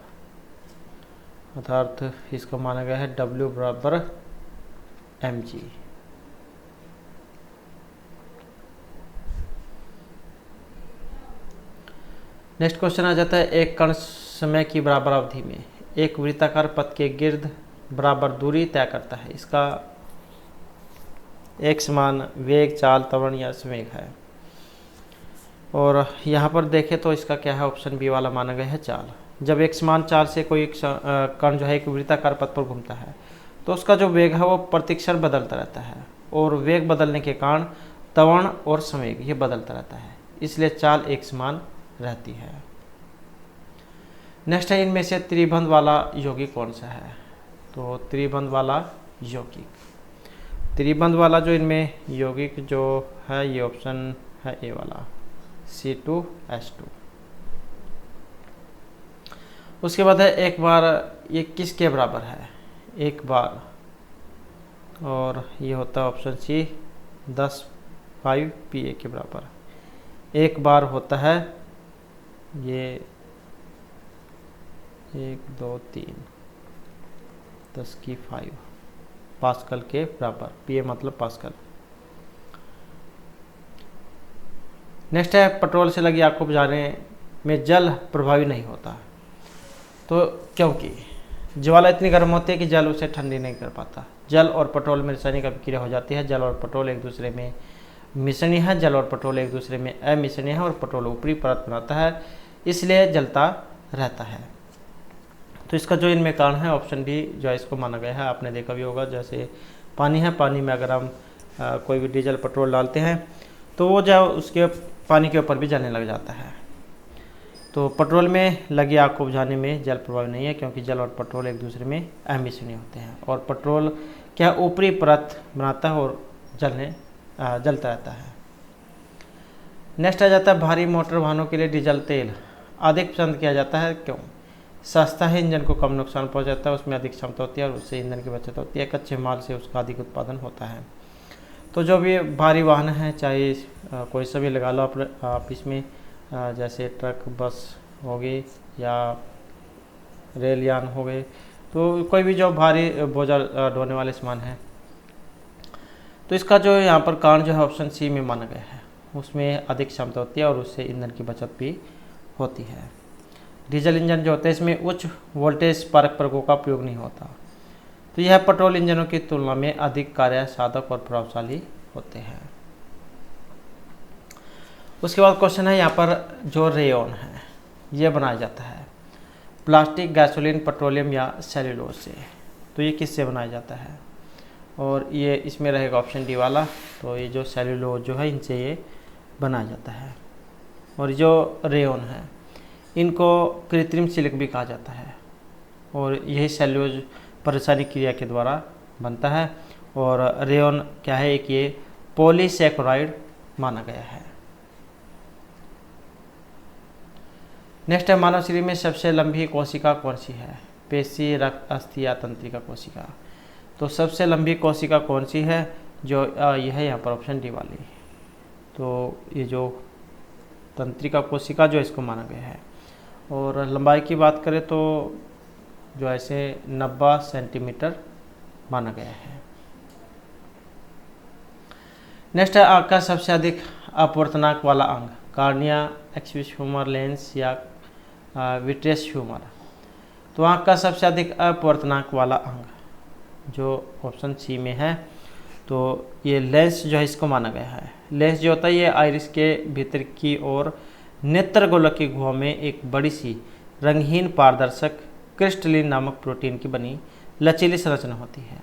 अर्थात इसको माना गया है W बराबर mg। नेक्स्ट क्वेश्चन आ जाता है, एक कण समय की बराबर अवधि में एक वृत्ताकार पथ के गिर्द बराबर दूरी तय करता है। इसका एक समान वेग, चाल, त्वरण या संवेग है। और यहाँ पर देखें तो इसका क्या है, ऑप्शन बी वाला माना गया है, चाल। जब एक समान चाल से कोई कण जो है एक वृत्ताकार पथ पर घूमता है तो उसका जो वेग है वो प्रतिक्षण बदलता रहता है, और वेग बदलने के कारण त्वरण और संवेग ये बदलता रहता है, इसलिए चाल एक समान रहती है। नेक्स्ट है, इनमें से त्रिबंध वाला यौगिक कौन सा है? तो त्रिबंध वाला यौगिक, त्रिबंध वाला जो इनमें यौगिक जो है ये ऑप्शन है ए वाला, C2H2। उसके बाद है, एक बार ये किसके बराबर है? एक बार, और ये होता है ऑप्शन सी 10/5 PA के बराबर। एक बार होता है ये 1, 2, 3 10⁵ पास्कल के बराबर। PA मतलब पास्कल। नेक्स्ट है, पेट्रोल से लगी आग को बुझाने में जल प्रभावी नहीं होता। तो क्योंकि ज्वाला इतनी गर्म होती है कि जल उसे ठंडी नहीं कर पाता। जल और पेट्रोल में रासायनिक अभिक्रिया हो जाती है। जल और पेट्रोल एक दूसरे में मिश्रणीय है, जल और पेट्रोल एक दूसरे में अमिश्रणीय है और पेट्रोल ऊपरी परत बनाता है, इसलिए जलता रहता है। तो इसका जो इनमें कारण है ऑप्शन डी जो है इसको माना गया है। आपने देखा भी होगा, जैसे पानी है, पानी में अगर हम कोई भी डीजल पेट्रोल डालते हैं तो वो जो उसके पानी के ऊपर भी जलने लग जाता है। तो पेट्रोल में लगी आग को बुझाने में जल प्रभावी नहीं है, क्योंकि जल और पेट्रोल एक दूसरे में अहमिशनीय होते हैं, और पेट्रोल क्या ऊपरी परत बनाता है और जलता रहता है। नेक्स्ट आ जाता है भारी मोटर वाहनों के लिए डीजल तेल अधिक पसंद किया जाता है, क्यों? सस्ता है, इंजन को कम नुकसान पहुंचाता है, उसमें अधिक क्षमता होती है और उससे ईंधन की बचत होती है, कच्चे माल से उसका अधिक उत्पादन होता है। तो जो भी भारी वाहन है, चाहे कोई सा भी लगा लो आप इसमें, जैसे ट्रक, बस हो गई या रेल यान हो गए, तो कोई भी जो भारी बोझा ढोने वाले सामान है, तो इसका जो यहाँ पर कारण जो है ऑप्शन सी में माना गया है, उसमें अधिक क्षमता होती है और उससे ईंधन की बचत भी होती है। डीजल इंजन जो होते हैं इसमें उच्च वोल्टेज स्पार्क प्लगों का प्रयोग नहीं होता, तो यह पेट्रोल इंजनों की तुलना में अधिक कार्य साधक और प्रभावशाली होते हैं। उसके बाद क्वेश्चन है यहाँ पर जो रेयन है ये बनाया जाता है प्लास्टिक, गैसोलीन, पेट्रोलियम या सेल्यूलोज से, तो ये किससे बनाया जाता है? और ये इसमें रहेगा ऑप्शन डी वाला, तो ये जो सेल्यूलोज जो है इनसे ये बनाया जाता है। और जो रेयन है इनको कृत्रिम सिलिक भी कहा जाता है, और यही सेल्यूलोज रासायनिक क्रिया के द्वारा बनता है। और रेयन क्या है, एक ये पॉलीसैकेराइड माना गया है। नेक्स्ट है मानव शरीर में सबसे लंबी कोशिका कौन सी है? पेशी, रक्त, अस्थि या तंत्रिका कोशिका। तो सबसे लंबी कोशिका कौन सी है? जो यह है यहाँ पर ऑप्शन डी वाली। तो ये जो तंत्रिका कोशिका जो इसको माना गया है। और लंबाई की बात करें तो जो ऐसे 90 सेंटीमीटर माना गया है। नेक्स्ट है आँख का सबसे अधिक अपवर्तनांक वाला अंग, कार्निया, एक्सिस ह्यूमर, लेंस या विट्रियस ह्यूमर। तो आँख का सबसे अधिक अपवर्तनांक वाला अंग जो ऑप्शन सी में है, तो ये लेंस जो है इसको माना गया है। लेंस जो होता है ये आइरिस के भीतर की ओर नेत्र गोलक की गुहा में एक बड़ी सी रंगहीन पारदर्शक क्रिस्टलिन नामक प्रोटीन की बनी लचीली संरचना होती है,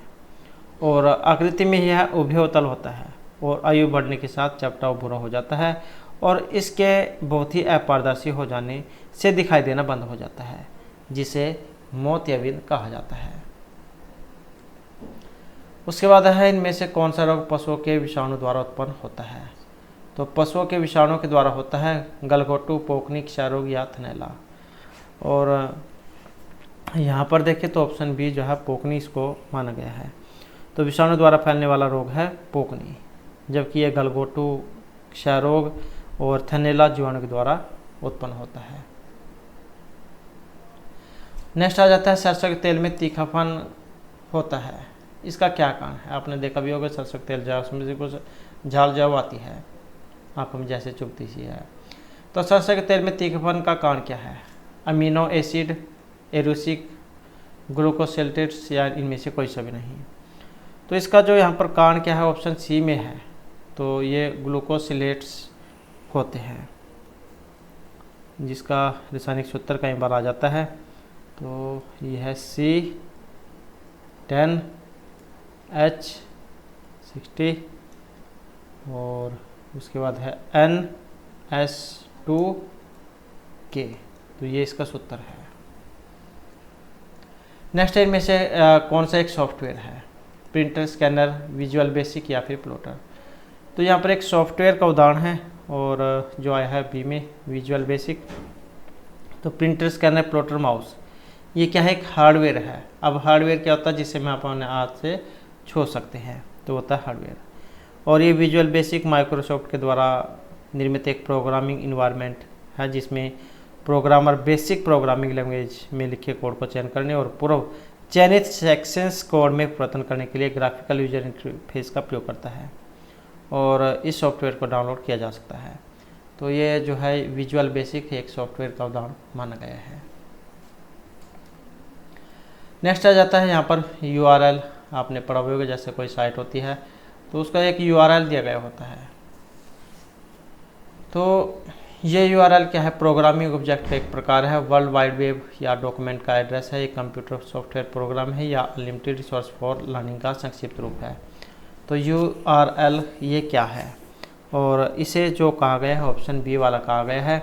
और आकृति में यह उभयोतल होता है और आयु बढ़ने के साथ चपटा और भूरा हो जाता है, और इसके बहुत ही अपारदर्शी हो जाने से दिखाई देना बंद हो जाता है, जिसे मोतियाबिंद कहा जाता है। उसके बाद है इनमें से कौन सा रोग पशुओं के विषाणु द्वारा उत्पन्न होता है? तो पशुओं के विषाणु के द्वारा होता है गलघोटू, पोकनी, क्षय रोग या थनैला। और यहाँ पर देखें तो ऑप्शन बी जो है पोकनी इसको माना गया है। तो विषाणु द्वारा फैलने वाला रोग है पोकनी, जबकि यह गलघोटू, क्षय रोग और थनैला जीवाणु के द्वारा उत्पन्न होता है। नेक्स्ट आ जाता है सरसों के तेल में तीखापन होता है, इसका क्या कारण है? आपने देखा भी होगा सरसों के तेल जाओ उसमें से कुछ झाल जाओ आती है, आँखों में जैसे चुभती सी है। तो सरसों के तेल में तीखापन का कारण क्या है? अमीनो एसिड, एरोसिक, ग्लूकोसिलेट्स या इनमें से कोई सा भी नहीं। तो इसका जो यहाँ पर कारण क्या है ऑप्शन सी में है, तो ये ग्लूकोसिलेट्स होते हैं, जिसका रासायनिक सूत्र कई बार आ जाता है। तो ये है C10H60 और उसके बाद है NS2K, तो ये इसका सूत्र है। नेक्स्ट इनमें से कौन सा एक सॉफ्टवेयर है? प्रिंटर, स्कैनर, विजुअल बेसिक या फिर प्लॉटर। तो यहाँ पर एक सॉफ्टवेयर का उदाहरण है, और जो आया है बी में विजुअल बेसिक। तो प्रिंटर, स्कैनर, प्लॉटर, माउस, ये क्या है? एक हार्डवेयर है। अब हार्डवेयर क्या होता है? जिसे हम अपने हाथ से छू सकते हैं, तो होता है हार्डवेयर। और ये विजुअल बेसिक माइक्रोसॉफ्ट के द्वारा निर्मित एक प्रोग्रामिंग इन्वायरमेंट है, जिसमें प्रोग्रामर बेसिक प्रोग्रामिंग लैंग्वेज में लिखे कोड को चयन करने और पूर्व चयनित सेक्शंस कोड में परिवर्तन करने के लिए ग्राफिकल यूजर इंटरफेस का प्रयोग करता है, और इस सॉफ्टवेयर को डाउनलोड किया जा सकता है। तो ये जो है विजुअल बेसिक एक सॉफ्टवेयर का उदाहरण माना गया है। नेक्स्ट आ जाता है यहाँ पर URL। आपने पढ़ा होगा, जैसे कोई साइट होती है तो उसका एक URL दिया गया होता है। तो ये यूआरएल क्या है? प्रोग्रामिंग ऑब्जेक्ट का एक प्रकार है। वर्ल्ड वाइड वेब या डॉक्यूमेंट का एड्रेस है। ये कंप्यूटर सॉफ्टवेयर प्रोग्राम है या अनलिमिटेड रिसोर्स फॉर लर्निंग का संक्षिप्त रूप है। तो यूआरएल ये क्या है? और इसे जो कहा गया है ऑप्शन बी वाला कहा गया है।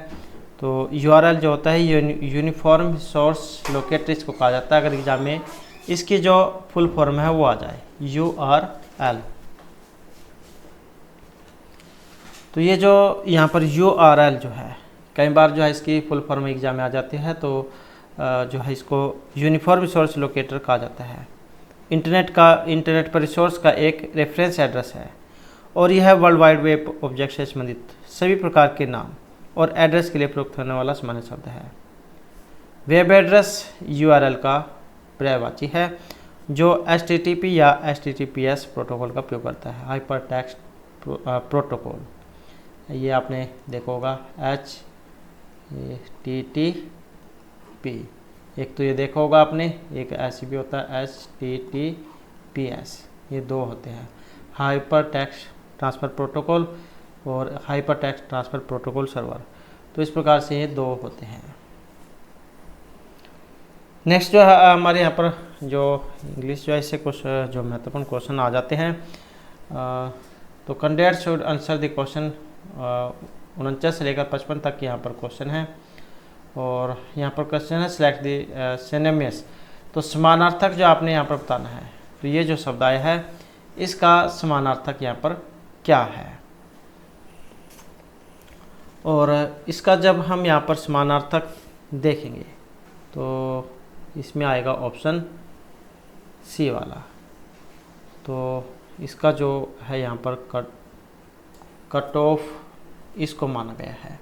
तो यूआरएल जो होता है यूनिफॉर्म सोर्स लोकेटर इसको कहा जाता है। अगर एग्जाम में इसकी जो फुल फॉर्म है वो आ जाए यूआरएल। तो ये जो यहाँ पर यूआरएल जो है कई बार जो है इसकी फुल फॉर्म एग्जाम में आ जाती है। तो जो है इसको यूनिफॉर्म रिसोर्स लोकेटर कहा जाता है। इंटरनेट पर रिसोर्स का एक रेफरेंस एड्रेस है और यह वर्ल्ड वाइड वेब ऑब्जेक्ट से संबंधित सभी प्रकार के नाम और एड्रेस के लिए प्रयुक्त होने वाला सामान्य शब्द है। वेब एड्रेस यूआरएल का पर्यायवाची है जो एचटीटीपी या एचटीटीपीएस प्रोटोकॉल का उपयोग करता है। हाइपर टेक्स्ट प्रोटोकॉल ये आपने देखा होगा HTTP। एक तो ये देखा होगा आपने, एक ऐसी भी होता है HTTPS। ये दो होते हैं, हाइपर टेक्स्ट ट्रांसफ़र प्रोटोकॉल और hyper text transfer protocol server. तो इस प्रकार से ये दो होते हैं। नेक्स्ट जो है हमारे यहाँ पर जो इंग्लिश जो है इससे कुछ जो महत्वपूर्ण क्वेश्चन आ जाते हैं। तो candidate should answer the question 49 से लेकर 55 तक यहाँ पर क्वेश्चन है। और यहाँ पर क्वेश्चन है सिलेक्ट द सिनोनिम्स। तो समानार्थक जो आपने यहाँ पर बताना है। तो ये जो शब्द आया है इसका समानार्थक यहाँ पर क्या है? और इसका जब हम यहाँ पर समानार्थक देखेंगे तो इसमें आएगा ऑप्शन सी वाला। तो इसका जो है यहाँ पर कट ऑफ इसको माना गया है।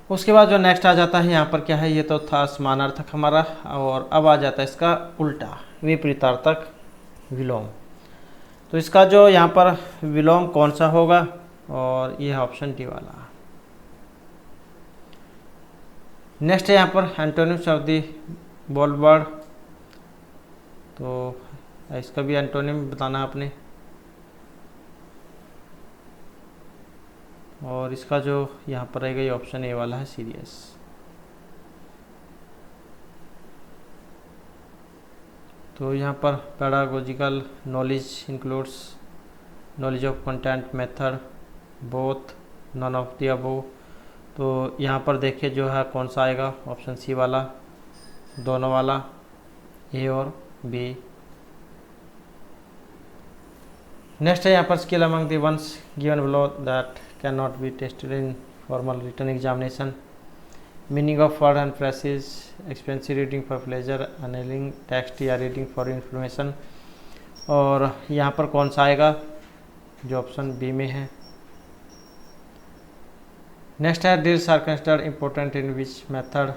उसके बाद जो नेक्स्ट आ जाता है यहाँ पर क्या है? ये तो था समानार्थक हमारा। और अब आ जाता है इसका उल्टा विपरीतार्थक विलोम। तो इसका जो यहाँ पर विलोम कौन सा होगा? और ये है ऑप्शन डी वाला। नेक्स्ट है यहाँ पर antonyms of the bold word. तो इसका भी एंटोनिम बताना आपने। और इसका जो यहाँ पर रहेगा ये ऑप्शन ए वाला है, सीरियस। तो यहाँ पर pedagogical knowledge includes knowledge of content, method, both, none of the above. तो यहाँ पर देखिए जो है कौन सा आएगा? ऑप्शन सी वाला, दोनों वाला, ए और बी। नेक्स्ट है यहाँ पर skill among the ones given below that can not be tested in formal written examination. Meaning of word and phrases, expensive reading for pleasure, analysing text या रीडिंग फॉर इंफॉर्मेशन। और यहाँ पर कौन सा आएगा? जो ऑप्शन बी में है। नेक्स्ट है drills are considered important in which method?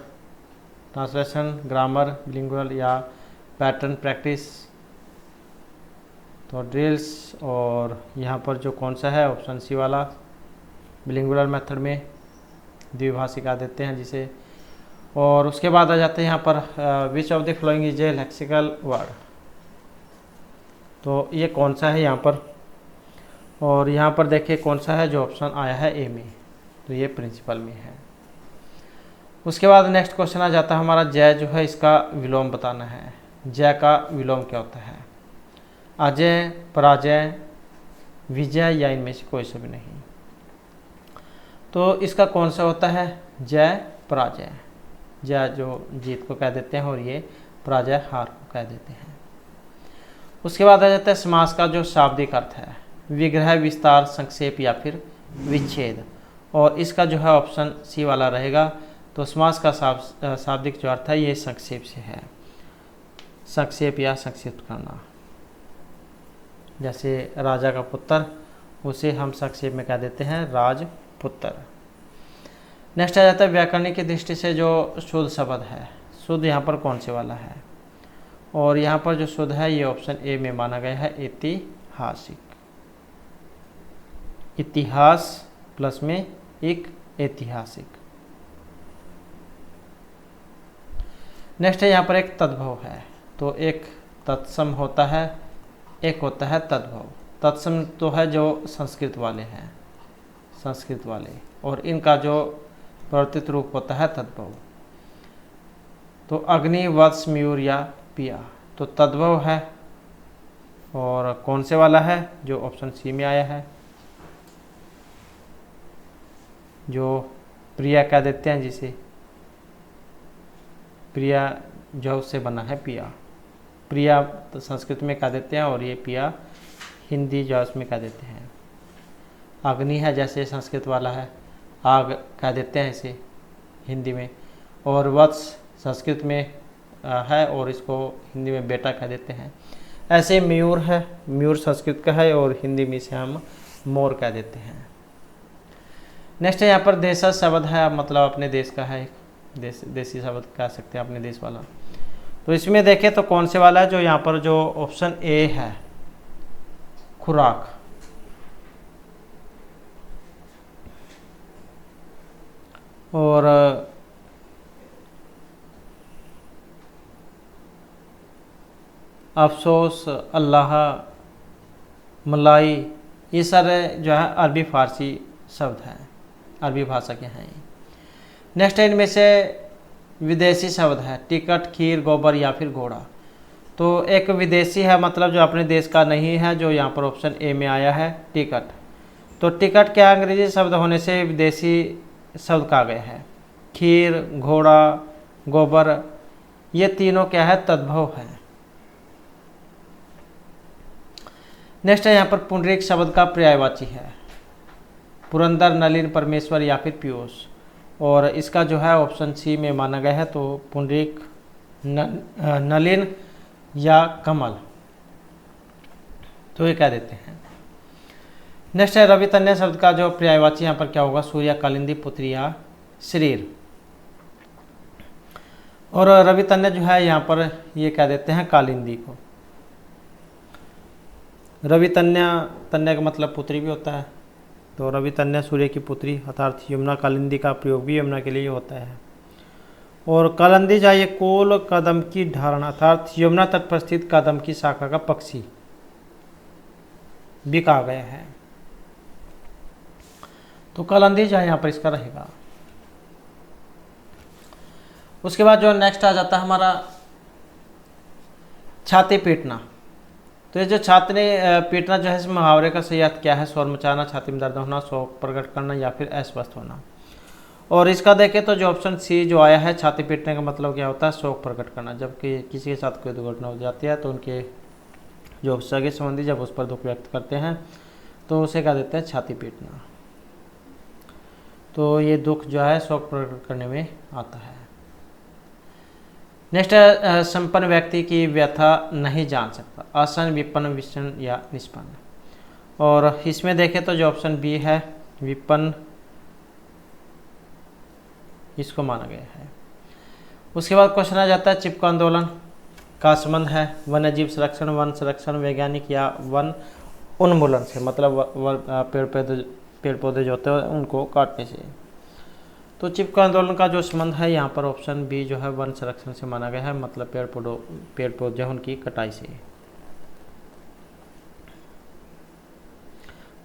Translation, grammar, bilingual या पैटर्न प्रैक्टिस। तो ड्रिल्स और यहाँ पर जो कौन सा है? ऑप्शन सी वाला, बिलिंगुअल मेथड में द्विभाषी कह देते हैं जिसे। और उसके बाद आ जाते हैं यहाँ पर which of the following is a lexical word. तो ये कौन सा है यहाँ पर? और यहाँ पर देखिए कौन सा है? जो ऑप्शन आया है ए में। तो ये प्रिंसिपल में है। उसके बाद नेक्स्ट क्वेश्चन आ जाता है हमारा जय जो है इसका विलोम बताना है। जय का विलोम क्या होता है? अजय, पराजय, विजय या इनमें से कोई सा भी नहीं। तो इसका कौन सा होता है? जय, पराजय। जय जो जीत को कह देते हैं और ये पराजय हार को कह देते हैं। उसके बाद आ जाता है समास का जो शाब्दिक अर्थ है, विग्रह, विस्तार, संक्षेप या फिर विच्छेद। और इसका जो है ऑप्शन सी वाला रहेगा। तो समास का शाब्दिक जो अर्थ है ये संक्षेप से है, संक्षेप या संक्षिप्त करना। जैसे राजा का पुत्र, उसे हम संक्षेप में कह देते हैं राजपुत्र। नेक्स्ट आ जाता है व्याकरणिक की दृष्टि से जो शुद्ध शब्द है। शुद्ध यहाँ पर कौन से वाला है? और यहाँ पर जो शुद्ध है ये ऑप्शन ए में माना गया है, ऐतिहासिक। इतिहास प्लस में एक ऐतिहासिक। नेक्स्ट है यहाँ पर एक तद्भव है। तो एक तत्सम होता है, एक होता है तद्भव। तत्सम तो है जो संस्कृत वाले हैं, संस्कृत वाले, और इनका जो प्रवर्तित रूप होता है तद्भव। तो अग्नि, वत्स, मयूर या पिया, तो तद्भव है। और कौन से वाला है? जो ऑप्शन सी में आया है, जो प्रिया कह देते हैं, जिसे प्रिया जो से बना है पिया। प्रिया तो संस्कृत में कह देते हैं और ये पिया हिंदी जो उसमें कह देते हैं। अग्नि है जैसे संस्कृत वाला है, आग कह देते हैं इसे हिंदी में, और वत्स संस्कृत में है और इसको हिंदी में बेटा कह देते हैं। ऐसे मयूर है, मयूर संस्कृत का है और हिंदी में इसे हम मोर कह देते हैं। नेक्स्ट है यहाँ पर देश शब्द है, मतलब अपने देश का है, देसी शब्द कह सकते हैं, अपने देश वाला। तो इसमें देखें तो कौन से वाला है? जो यहाँ पर जो ऑप्शन ए है, खुराक। और अफसोस, अल्लाह, मलाई, ये सारे जो है अरबी फारसी शब्द हैं, अरबी भाषा के हैं। नेक्स्ट है इनमें से विदेशी शब्द है, टिकट, खीर, गोबर या फिर घोड़ा। तो एक विदेशी है, मतलब जो अपने देश का नहीं है, जो यहाँ पर ऑप्शन ए में आया है, टिकट। तो टिकट क्या अंग्रेजी शब्द होने से विदेशी शब्द कहा गया है। खीर, घोड़ा, गोबर, ये तीनों क्या है? तद्भव है। नेक्स्ट है यहाँ पर पुंडरीक शब्द का पर्यायवाची है, पुरंदर, नलिन, परमेश्वर या फिर पीयूष। और इसका जो है ऑप्शन सी में माना गया है, तो पुंडरीक, नलिन या कमल, तो ये कह देते हैं। नेक्स्ट है रवि तन्य शब्द का जो पर्यायवाची यहाँ पर क्या होगा? सूर्य, कालिंदी, पुत्री या शरीर। और रवि तन्य जो है यहाँ पर ये कह देते हैं कालिंदी को। रवि तन्या, तन्या का मतलब पुत्री भी होता है, तो रवि तन्या सूर्य की पुत्री अर्थात यमुना कालिंदी का प्रयोग भी यमुना के लिए होता है। और कालिंदी जाइए कोल कदम की धारण अर्थात यमुना तट पर स्थित कदम की शाखा का पक्षी भी कहा गया है। तो कालिंदी जाए यहाँ पर इसका रहेगा। उसके बाद जो नेक्स्ट आ जाता है हमारा छाती पीटना। तो ये जो छाती पीटना जो है, इस मुहावरे का सही अर्थ क्या है? शोर मचाना, छाती में दर्द होना, शौक प्रकट करना या फिर अस्वस्थ होना। और इसका देखें तो जो ऑप्शन सी जो आया है, छाती पीटने का मतलब क्या होता है? शौक प्रकट करना। जबकि किसी के साथ कोई दुर्घटना हो जाती है तो उनके जो सगे संबंधी जब उस पर दुख व्यक्त करते हैं तो उसे कह देते हैं छाती पीटना। तो ये दुख जो है शौक प्रकट करने में आता है। नेक्स्ट है संपन्न व्यक्ति की व्यथा नहीं जान सकता, आसन, विपन्न, विषण या निष्पन्न। और इसमें देखें तो जो ऑप्शन बी है, विपन्न, इसको माना गया है। उसके बाद क्वेश्चन आ जाता है चिपको आंदोलन का संबंध है वन्यजीव संरक्षण, वन संरक्षण, वैज्ञानिक या वन उन्मूलन से, मतलब पेड़ पौधे जो होते हैं उनको काटने से। तो चिपको आंदोलन का जो संबंध है यहाँ पर ऑप्शन बी जो है वन संरक्षण से माना गया है, मतलब पेड़ पौधे उनकी कटाई से।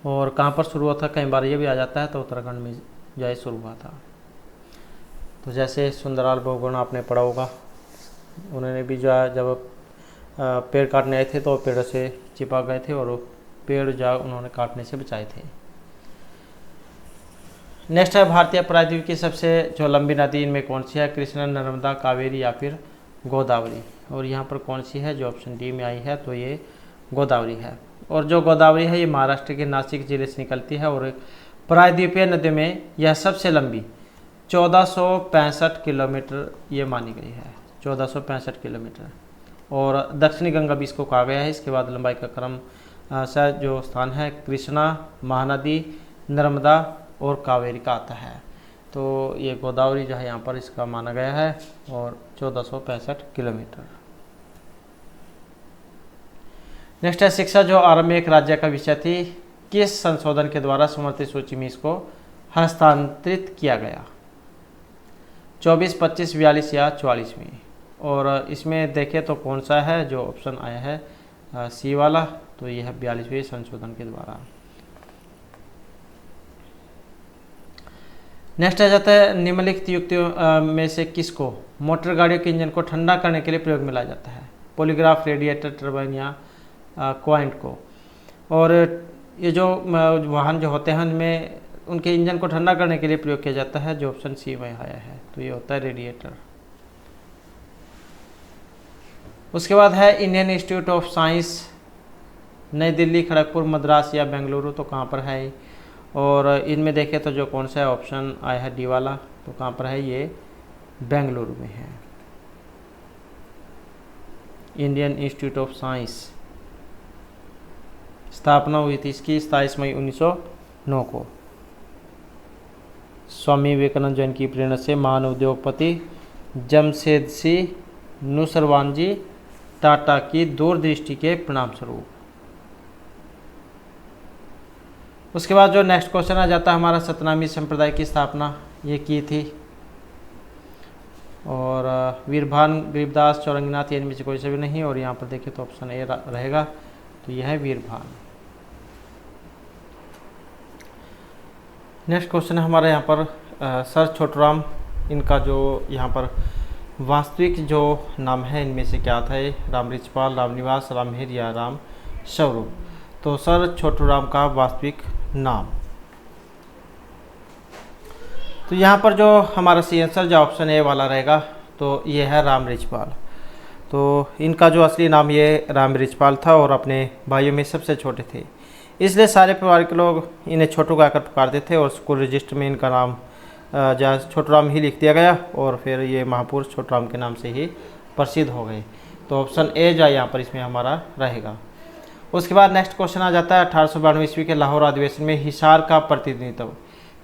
और कहाँ पर शुरू हुआ था? कई बार ये भी आ जाता है, तो उत्तराखंड में जो शुरू हुआ था। तो जैसे सुंदरलाल बहुगुण आपने पढ़ा होगा, उन्होंने भी जो है जब पेड़ काटने आए थे तो पेड़ों से चिपक गए थे और पेड़ जो उन्होंने काटने से बचाए थे। नेक्स्ट है भारतीय प्रायद्वीप की सबसे जो लंबी नदी इनमें कौन सी है? कृष्णा, नर्मदा, कावेरी या फिर गोदावरी। और यहाँ पर कौन सी है? जो ऑप्शन डी में आई है, तो ये गोदावरी है। और जो गोदावरी है ये महाराष्ट्र के नासिक जिले से निकलती है और प्रायद्वीपीय नदी में यह सबसे लंबी 1465 किलोमीटर ये मानी गई है, 1465 किलोमीटर। और दक्षिणी गंगा भी इसको कहा गया है। इसके बाद लंबाई का क्रम से जो स्थान है कृष्णा, महानदी, नर्मदा और कावेरी का आता है। तो ये गोदावरी जो है यहाँ पर इसका माना गया है और 1465 किलोमीटर। नेक्स्ट है शिक्षा जो आरंभ में एक राज्य का विषय थी, किस संशोधन के द्वारा समर्थित सूची में इसको हस्तांतरित किया गया? 24, 25, 42 या 44 में। और इसमें देखें तो कौन सा है? जो ऑप्शन आया है सी वाला, तो यह 42वें संशोधन के द्वारा। नेक्स्ट आ जाता है निम्नलिखित युक्तियों में से किसको मोटर गाड़ियों के इंजन को ठंडा करने के लिए प्रयोग में लाया जाता है? पॉलीग्राफ, रेडिएटर, टर्बाइन या क्वाइंट को। और ये जो वाहन जो होते हैं उनमें उनके इंजन को ठंडा करने के लिए प्रयोग किया जाता है, जो ऑप्शन सी में आया है, तो ये होता है रेडिएटर। उसके बाद है इंडियन इंस्टीट्यूट ऑफ साइंस, नई दिल्ली, खड़गपुर, मद्रास या बेंगलुरु, तो कहाँ पर है? और इनमें देखें तो जो कौन सा ऑप्शन आया है डी वाला, तो कहाँ पर है? ये बेंगलुरु में है। इंडियन इंस्टीट्यूट ऑफ साइंस स्थापना हुई थी इसकी 27 मई 1909 को। स्वामी विवेकानंद जैन की प्रेरणा से महान उद्योगपति जमशेदजी नुसरवानजी टाटा की दूरदृष्टि के परिणाम स्वरूप। उसके बाद जो नेक्स्ट क्वेश्चन आ जाता है हमारा, सतनामी संप्रदाय की स्थापना ये की थी। और वीरभान, गरीबदास, चौरंगीनाथ, इनमें से कोई से भी नहीं। और यहाँ पर देखें तो ऑप्शन ए रहेगा, तो यह है वीरभान। नेक्स्ट क्वेश्चन है हमारा यहाँ पर सर छोटूराम, इनका जो यहाँ पर वास्तविक जो नाम है इनमें से क्या था? राम रिचपाल, रामनिवास, रामहेर या राम स्वरूप। तो सर छोटूराम का वास्तविक नाम, तो यहाँ पर जो हमारा सी आंसर जो ऑप्शन ए वाला रहेगा, तो ये है राम रिचपाल। तो इनका जो असली नाम ये राम रिचपाल था और अपने भाइयों में सबसे छोटे थे, इसलिए सारे परिवार के लोग इन्हें छोटू कहकर पुकारते थे। और स्कूल रजिस्टर में इनका नाम जहाँ छोटूराम ही लिख दिया गया और फिर ये महापुरुष छोटूराम के नाम से ही प्रसिद्ध हो गए। तो ऑप्शन ए जो यहाँ पर इसमें हमारा रहेगा। उसके बाद नेक्स्ट क्वेश्चन आ जाता है 1892 ईस्वी के लाहौर अधिवेशन में हिसार का प्रतिनिधित्व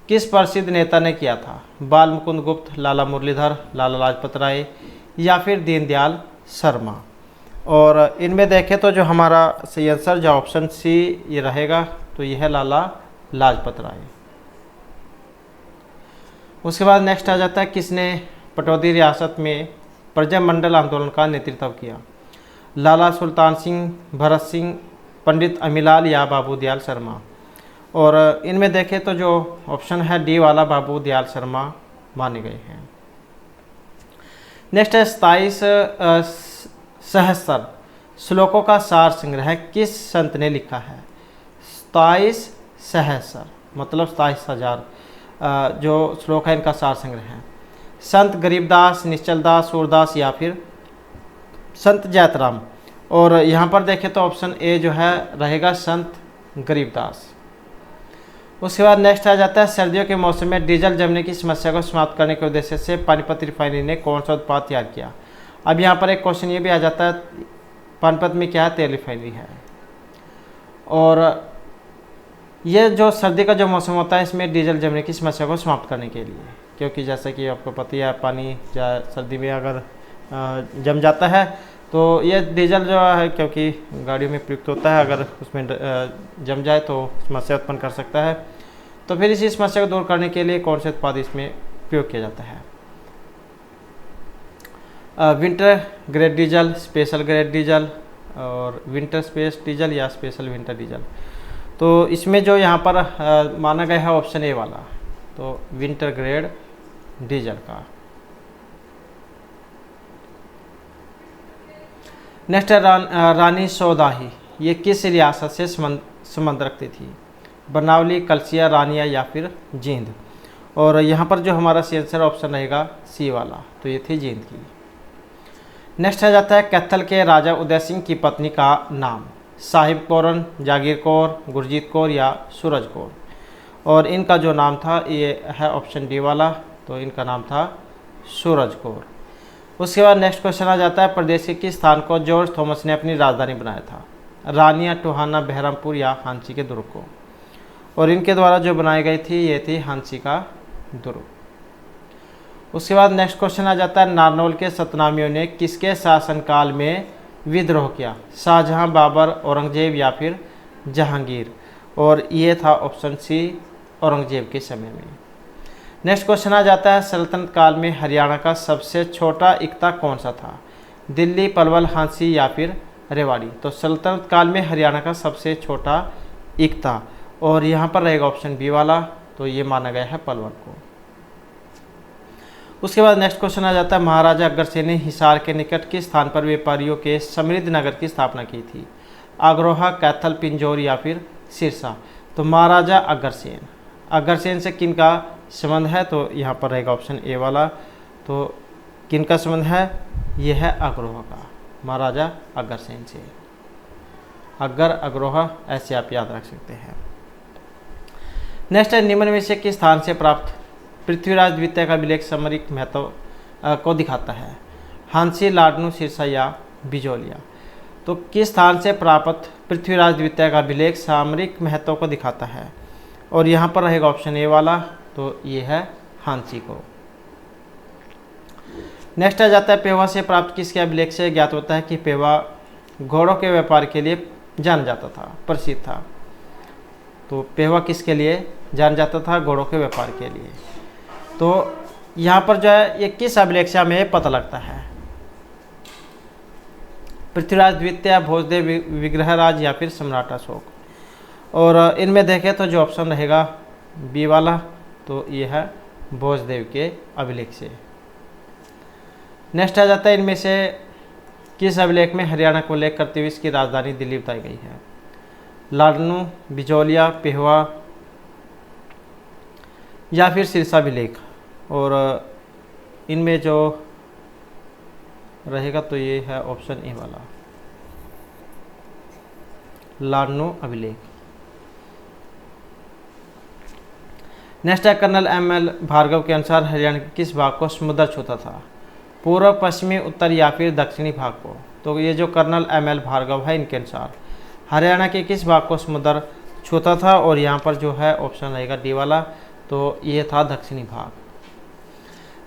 किस प्रसिद्ध नेता ने किया था? बाल मुकुंद गुप्त, लाला मुरलीधर, लाला लाजपत राय या फिर दीनदयाल शर्मा। और इनमें देखें तो जो हमारा सही आंसर जो ऑप्शन सी ये रहेगा, तो यह है लाला लाजपत राय। उसके बाद नेक्स्ट आ जाता है किसने पटौदी रियासत में प्रजामंडल आंदोलन का नेतृत्व किया? लाला सुल्तान सिंह, भरत सिंह, पंडित अमीलाल या बाबू दयाल शर्मा। और इनमें देखें तो जो ऑप्शन है डी वाला बाबू दयाल शर्मा माने गए हैं। नेक्स्ट है 27 सहस्त्र श्लोकों का सार संग्रह किस संत ने लिखा है? 27 सहस्त्र मतलब 27,000 जो श्लोक है इनका सार संग्रह है। संत गरीबदास, निश्चलदास, सूरदास या फिर संत जैतराम। और यहाँ पर देखें तो ऑप्शन ए जो है रहेगा संत गरीबदास। उसके बाद नेक्स्ट आ जाता है सर्दियों के मौसम में डीजल जमने की समस्या को समाप्त करने के उद्देश्य से पानीपत रिफाइनरी ने कौन सा उत्पाद तैयार किया? अब यहाँ पर एक क्वेश्चन ये भी आ जाता है, पानीपत में क्या है? तेल रिफाइनरी है। और ये जो सर्दी का जो मौसम होता है इसमें डीजल जमने की समस्या को समाप्त करने के लिए, क्योंकि जैसा कि आपको पता ही है पानी सर्दी में अगर जम जाता है तो ये डीजल जो है क्योंकि गाड़ियों में प्रयुक्त होता है, अगर उसमें जम जाए तो समस्या उत्पन्न कर सकता है। तो फिर इसी समस्या को दूर करने के लिए कौन से उत्पाद इसमें प्रयोग किया जाता है? Winter grade diesel, special grade diesel और विंटर स्पेस डीजल या स्पेशल विंटर डीजल। तो इसमें जो यहाँ पर माना गया है ऑप्शन ए वाला, तो विंटर ग्रेड डीजल का। नेक्स्ट है रानी सौदाही, ये किस रियासत से संबंध रखती थी? बनावली, कलसिया, रानिया या फिर जींद। और यहाँ पर जो हमारा सी आंसर ऑप्शन रहेगा सी वाला, तो ये थी जींद की। नेक्स्ट आ जाता है कैथल के राजा उदय सिंह की पत्नी का नाम? साहिब कौरन, जागीर कौर, गुरजीत कौर या सूरज कौर। और इनका जो नाम था ये है ऑप्शन डी वाला, तो इनका नाम था सूरज कौर। उसके बाद नेक्स्ट क्वेश्चन आ जाता है प्रदेश के किस स्थान को जॉर्ज थॉमस ने अपनी राजधानी बनाया था? रानिया, टोहाना, बहरमपुर या हांसी के दुर्ग को। और इनके द्वारा जो बनाई गई थी ये थी हांसी का दुर्ग। उसके बाद नेक्स्ट क्वेश्चन आ जाता है नारनौल के सतनामियों ने किसके शासनकाल में विद्रोह किया? शाहजहां, बाबर, औरंगजेब या फिर जहांगीर। और ये था ऑप्शन सी औरंगजेब के समय में। नेक्स्ट क्वेश्चन आ जाता है सल्तनत काल में हरियाणा का सबसे छोटा इक्ता कौन सा था? दिल्ली, पलवल, हांसी या फिर रेवाड़ी। तो सल्तनत काल में हरियाणा का सबसे छोटा इक था, और यहाँ पर रहेगा ऑप्शन बी वाला, तो ये माना गया है पलवल को। उसके बाद नेक्स्ट क्वेश्चन आ जाता है, महाराजा अग्रसेन ने हिसार के निकट किस स्थान पर व्यापारियों के समृद्ध नगर की स्थापना की थी? अग्रोहा, कैथल, पिंजौर या फिर सिरसा। तो महाराजा अग्रसेन से किन का संबंध है? तो यहाँ पर रहेगा ऑप्शन ए वाला। तो किन का संबंध है? ये है अग्रोहा का, महाराजा अग्रसेन से। अग्रोहा ऐसे आप याद रख सकते हैं। नेक्स्ट है, निम्न में से किस स्थान से प्राप्त पृथ्वीराज द्वितीय का अभिलेख सामरिक महत्व को दिखाता है? हांसी, लाडनू, सिरसा या बिजोलिया। तो किस स्थान से प्राप्त पृथ्वीराज द्वितीय का अभिलेख सामरिक महत्व को दिखाता है? और यहाँ पर रहेगा ऑप्शन ए वाला, तो ये है हांसी को। नेक्स्ट आ जाता है, पेवा से प्राप्त किसके अभिलेख से ज्ञात होता है कि पेवा घोड़ों के व्यापार के लिए जाना जाता था, प्रसिद्ध था। तो पेवा किसके लिए जाना जाता था? घोड़ों के व्यापार के लिए। तो यहाँ पर जो है ये किस अभिलेख से हमें पता लगता है? पृथ्वीराज द्वितीय, भोजदेव, विग्रहराज या फिर सम्राट अशोक। और इनमें देखें तो जो ऑप्शन रहेगा बी वाला, तो ये है भोजदेव के अभिलेख से। नेक्स्ट आ जाता है, इनमें से किस अभिलेख में हरियाणा को उल्लेख करते हुए इसकी राजधानी दिल्ली बताई गई है? लाडनू, बिजोलिया, पेहवा या फिर सिरसा अभिलेख। और इनमें जो रहेगा तो ये है ऑप्शन ए वाला, लाडनू अभिलेख। नेक्स्ट है, कर्नल एम.एल. भार्गव के अनुसार हरियाणा के किस भाग को समुद्र छूता था? पूर्व, पश्चिमी, उत्तर या फिर दक्षिणी भाग को। तो ये जो कर्नल एम.एल. भार्गव है, इनके अनुसार हरियाणा के किस भाग को समुद्र छूता था? और यहाँ पर जो है ऑप्शन रहेगा डी वाला, तो ये था दक्षिणी भाग।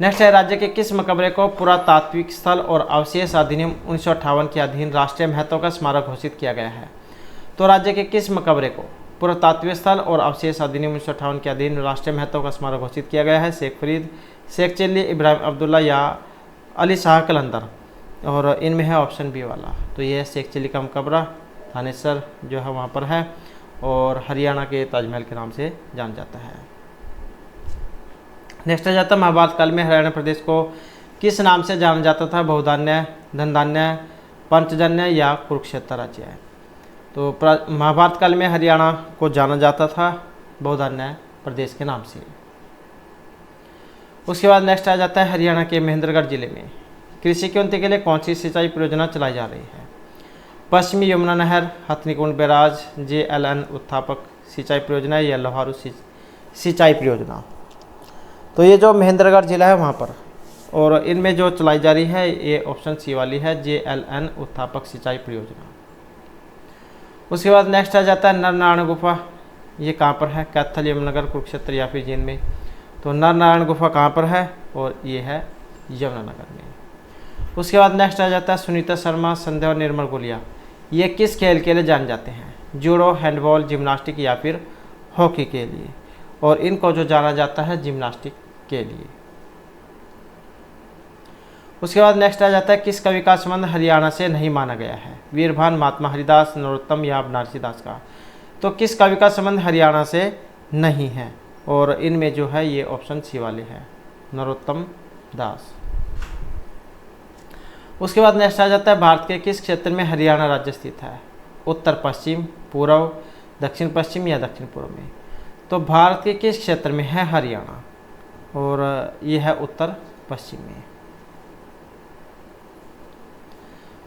नेक्स्ट है, राज्य के किस मकबरे को पुरातात्विक स्थल और अवशेष अधिनियम 1958 के अधीन राष्ट्रीय महत्व का स्मारक घोषित किया गया है? तो राज्य के किस मकबरे को पुरातात्विक स्थल और अवशेष अधिनियम 1958 के अधीन राष्ट्रीय महत्व का स्मारक घोषित किया गया है? शेख फरीद, शेख चिल्ली, इब्राहिम अब्दुल्ला या अली शाह कलंदर। और इनमें है ऑप्शन बी वाला, तो ये शेख चिल्ली का मकबरा थानेसर जो है वहाँ पर है, और हरियाणा के ताजमहल के नाम से जाना जाता है। नेक्स्ट आ जाता है, महाभारत काल में हरियाणा प्रदेश को किस नाम से जाना जाता था? बहुधान्य, धनधान्य, पंचजन्य या कुरुक्षेत्र राज्य। तो महाभारत काल में हरियाणा को जाना जाता था बहुधान्य प्रदेश के नाम से। उसके बाद नेक्स्ट आ जाता है, हरियाणा के महेंद्रगढ़ जिले में कृषि की उन्नति के लिए कौन सी सिंचाई परियोजना चलाई जा रही है? पश्चिमी यमुना नहर, हथनीकुंड बैराज, JLN उत्थापक सिंचाई परियोजना या लोहारू सिंचाई परियोजना। तो ये जो महेंद्रगढ़ जिला है वहाँ पर, और इनमें जो चलाई जा रही है ये ऑप्शन सी वाली है, JLN उत्थापक सिंचाई परियोजना। उसके बाद नेक्स्ट आ जाता है, नरनारायण गुफा, ये कहाँ पर है? कैथल, यमुनानगर, कुरुक्षेत्र या फिर जींद में। तो नरनारायण गुफा कहाँ पर है? और ये है यमुनानगर में। उसके बाद नेक्स्ट आ जाता है, सुनीता शर्मा, संध्या और निर्मल गुलिया, ये किस खेल के लिए जाने जाते हैं? जूडो, हैंडबॉल, जिम्नास्टिक या फिर हॉकी के लिए। और इनको जो जाना जाता है जिम्नास्टिक के लिए। उसके बाद नेक्स्ट आ जाता है, किस कवि का संबंध हरियाणा से नहीं माना गया है? वीरभान, महात्मा हरिदास, नरोत्तम या बनारसी दास का। तो किस कवि का संबंध हरियाणा से नहीं है? और इनमें जो है ये ऑप्शन सी वाले हैं, नरोत्तम दास। उसके बाद नेक्स्ट आ जाता है, भारत के किस क्षेत्र में हरियाणा राज्य स्थित है? उत्तर पश्चिम, पूर्व, दक्षिण पश्चिम या दक्षिण पूर्व में। तो भारत के किस क्षेत्र में है हरियाणा? और ये है उत्तर पश्चिम में।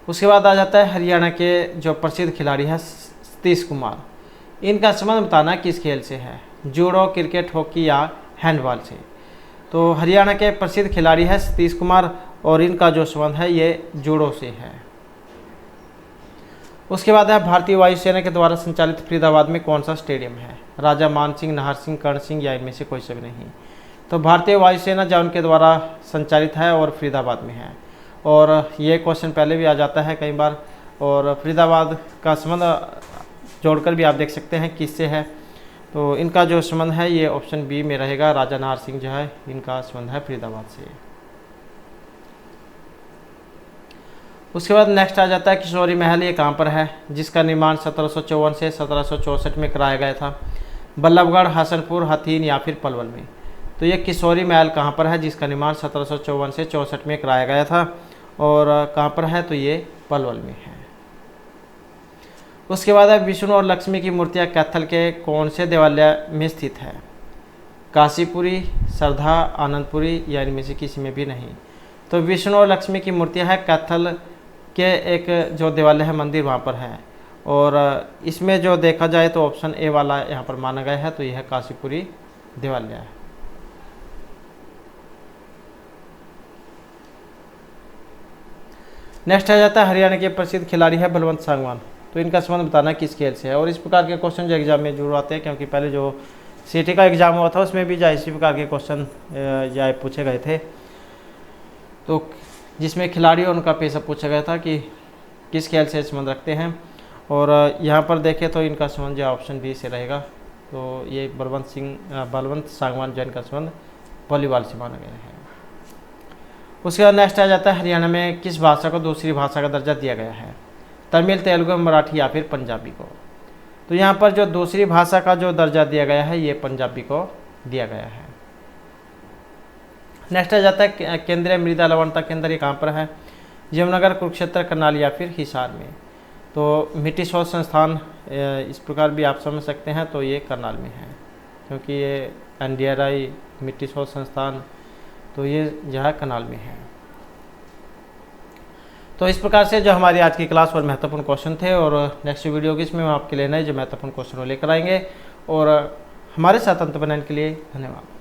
उसके बाद आ जाता है, हरियाणा के जो प्रसिद्ध खिलाड़ी है सतीश कुमार, इनका संबंध बताना किस खेल से है? जूडो, क्रिकेट, हॉकी या हैंडबॉल से। तो हरियाणा के प्रसिद्ध खिलाड़ी है सतीश कुमार, और इनका जो संबंध है ये जूडो से है। उसके बाद है, भारतीय वायुसेना के द्वारा संचालित फरीदाबाद में कौन सा स्टेडियम है? राजा मान सिंह, नाहर सिंह, कर्ण सिंह या इनमें से कोई सा भी नहीं। तो भारतीय वायुसेना जो उनके द्वारा संचालित है और फरीदाबाद में है। और ये क्वेश्चन पहले भी आ जाता है कई बार, और फरीदाबाद का संबंध जोड़कर भी आप देख सकते हैं किससे है। तो इनका जो संबंध है ये ऑप्शन बी में रहेगा, राजा नाहर सिंह जो है इनका संबंध है फरीदाबाद से। उसके बाद नेक्स्ट आ जाता है किशोरी महल, ये कहाँ पर है, जिसका निर्माण 1754 से 1764 में कराया गया था। बल्लभगढ़, हसनपुर, हथीन या फिर पलवल में। तो ये किशोरी महल कहाँ पर है, जिसका निर्माण 1754 से 64 में कराया गया था, और कहाँ पर है, तो ये पलवल में है। उसके बाद है विष्णु और लक्ष्मी की मूर्तियाँ कैथल के कौन से देवालय में स्थित है, काशीपुरी, सरधा, आनंदपुरी या इनमें से किसी में भी नहीं। तो विष्णु और लक्ष्मी की मूर्तियाँ है कैथल के एक जो देवालय है, मंदिर वहाँ पर है, और इसमें जो देखा जाए तो ऑप्शन ए वाला यहाँ पर माना गया है, तो यह है काशीपुरी देवालय है। नेक्स्ट आ जाता है हरियाणा के प्रसिद्ध खिलाड़ी है बलवंत सांगवान। तो इनका संबंध बताना किस खेल से है, और इस प्रकार के क्वेश्चन जो एग्जाम में जरूर आते हैं, क्योंकि पहले जो सीटी का एग्जाम हुआ था उसमें भी जो इसी प्रकार के क्वेश्चन या पूछे गए थे, तो जिसमें खिलाड़ी और उनका पेशा पूछा गया था कि किस खेल से संबंध रखते हैं, और यहाँ पर देखें तो इनका संबंध जो ऑप्शन बी से रहेगा। तो ये बलवंत सांगवान जो इनका संबंध वॉलीबॉल से माना गया है। उसके बाद नेक्स्ट आ जाता है हरियाणा में किस भाषा को दूसरी भाषा का दर्जा दिया गया है, तमिल, तेलुगु, मराठी या फिर पंजाबी को। तो यहाँ पर जो दूसरी भाषा का जो दर्जा दिया गया है, ये पंजाबी को दिया गया है। नेक्स्ट आ जाता है केंद्रीय मृदा लवणता केंद्र, ये कहाँ पर है, यमुनानगर, कुरुक्षेत्र, करनाल या फिर हिसार में। तो मिट्टी शोध संस्थान इस प्रकार भी आप समझ सकते हैं, तो ये करनाल में है, क्योंकि ये NDRI मिट्टी शोध संस्थान, तो ये जो है करनाल में है। तो इस प्रकार से जो हमारी आज की क्लास और महत्वपूर्ण क्वेश्चन थे, और नेक्स्ट वीडियो की इसमें हम आपके लिए नए जो महत्वपूर्ण क्वेश्चन लेकर आएंगे, और हमारे साथ अंत बनाने के लिए धन्यवाद।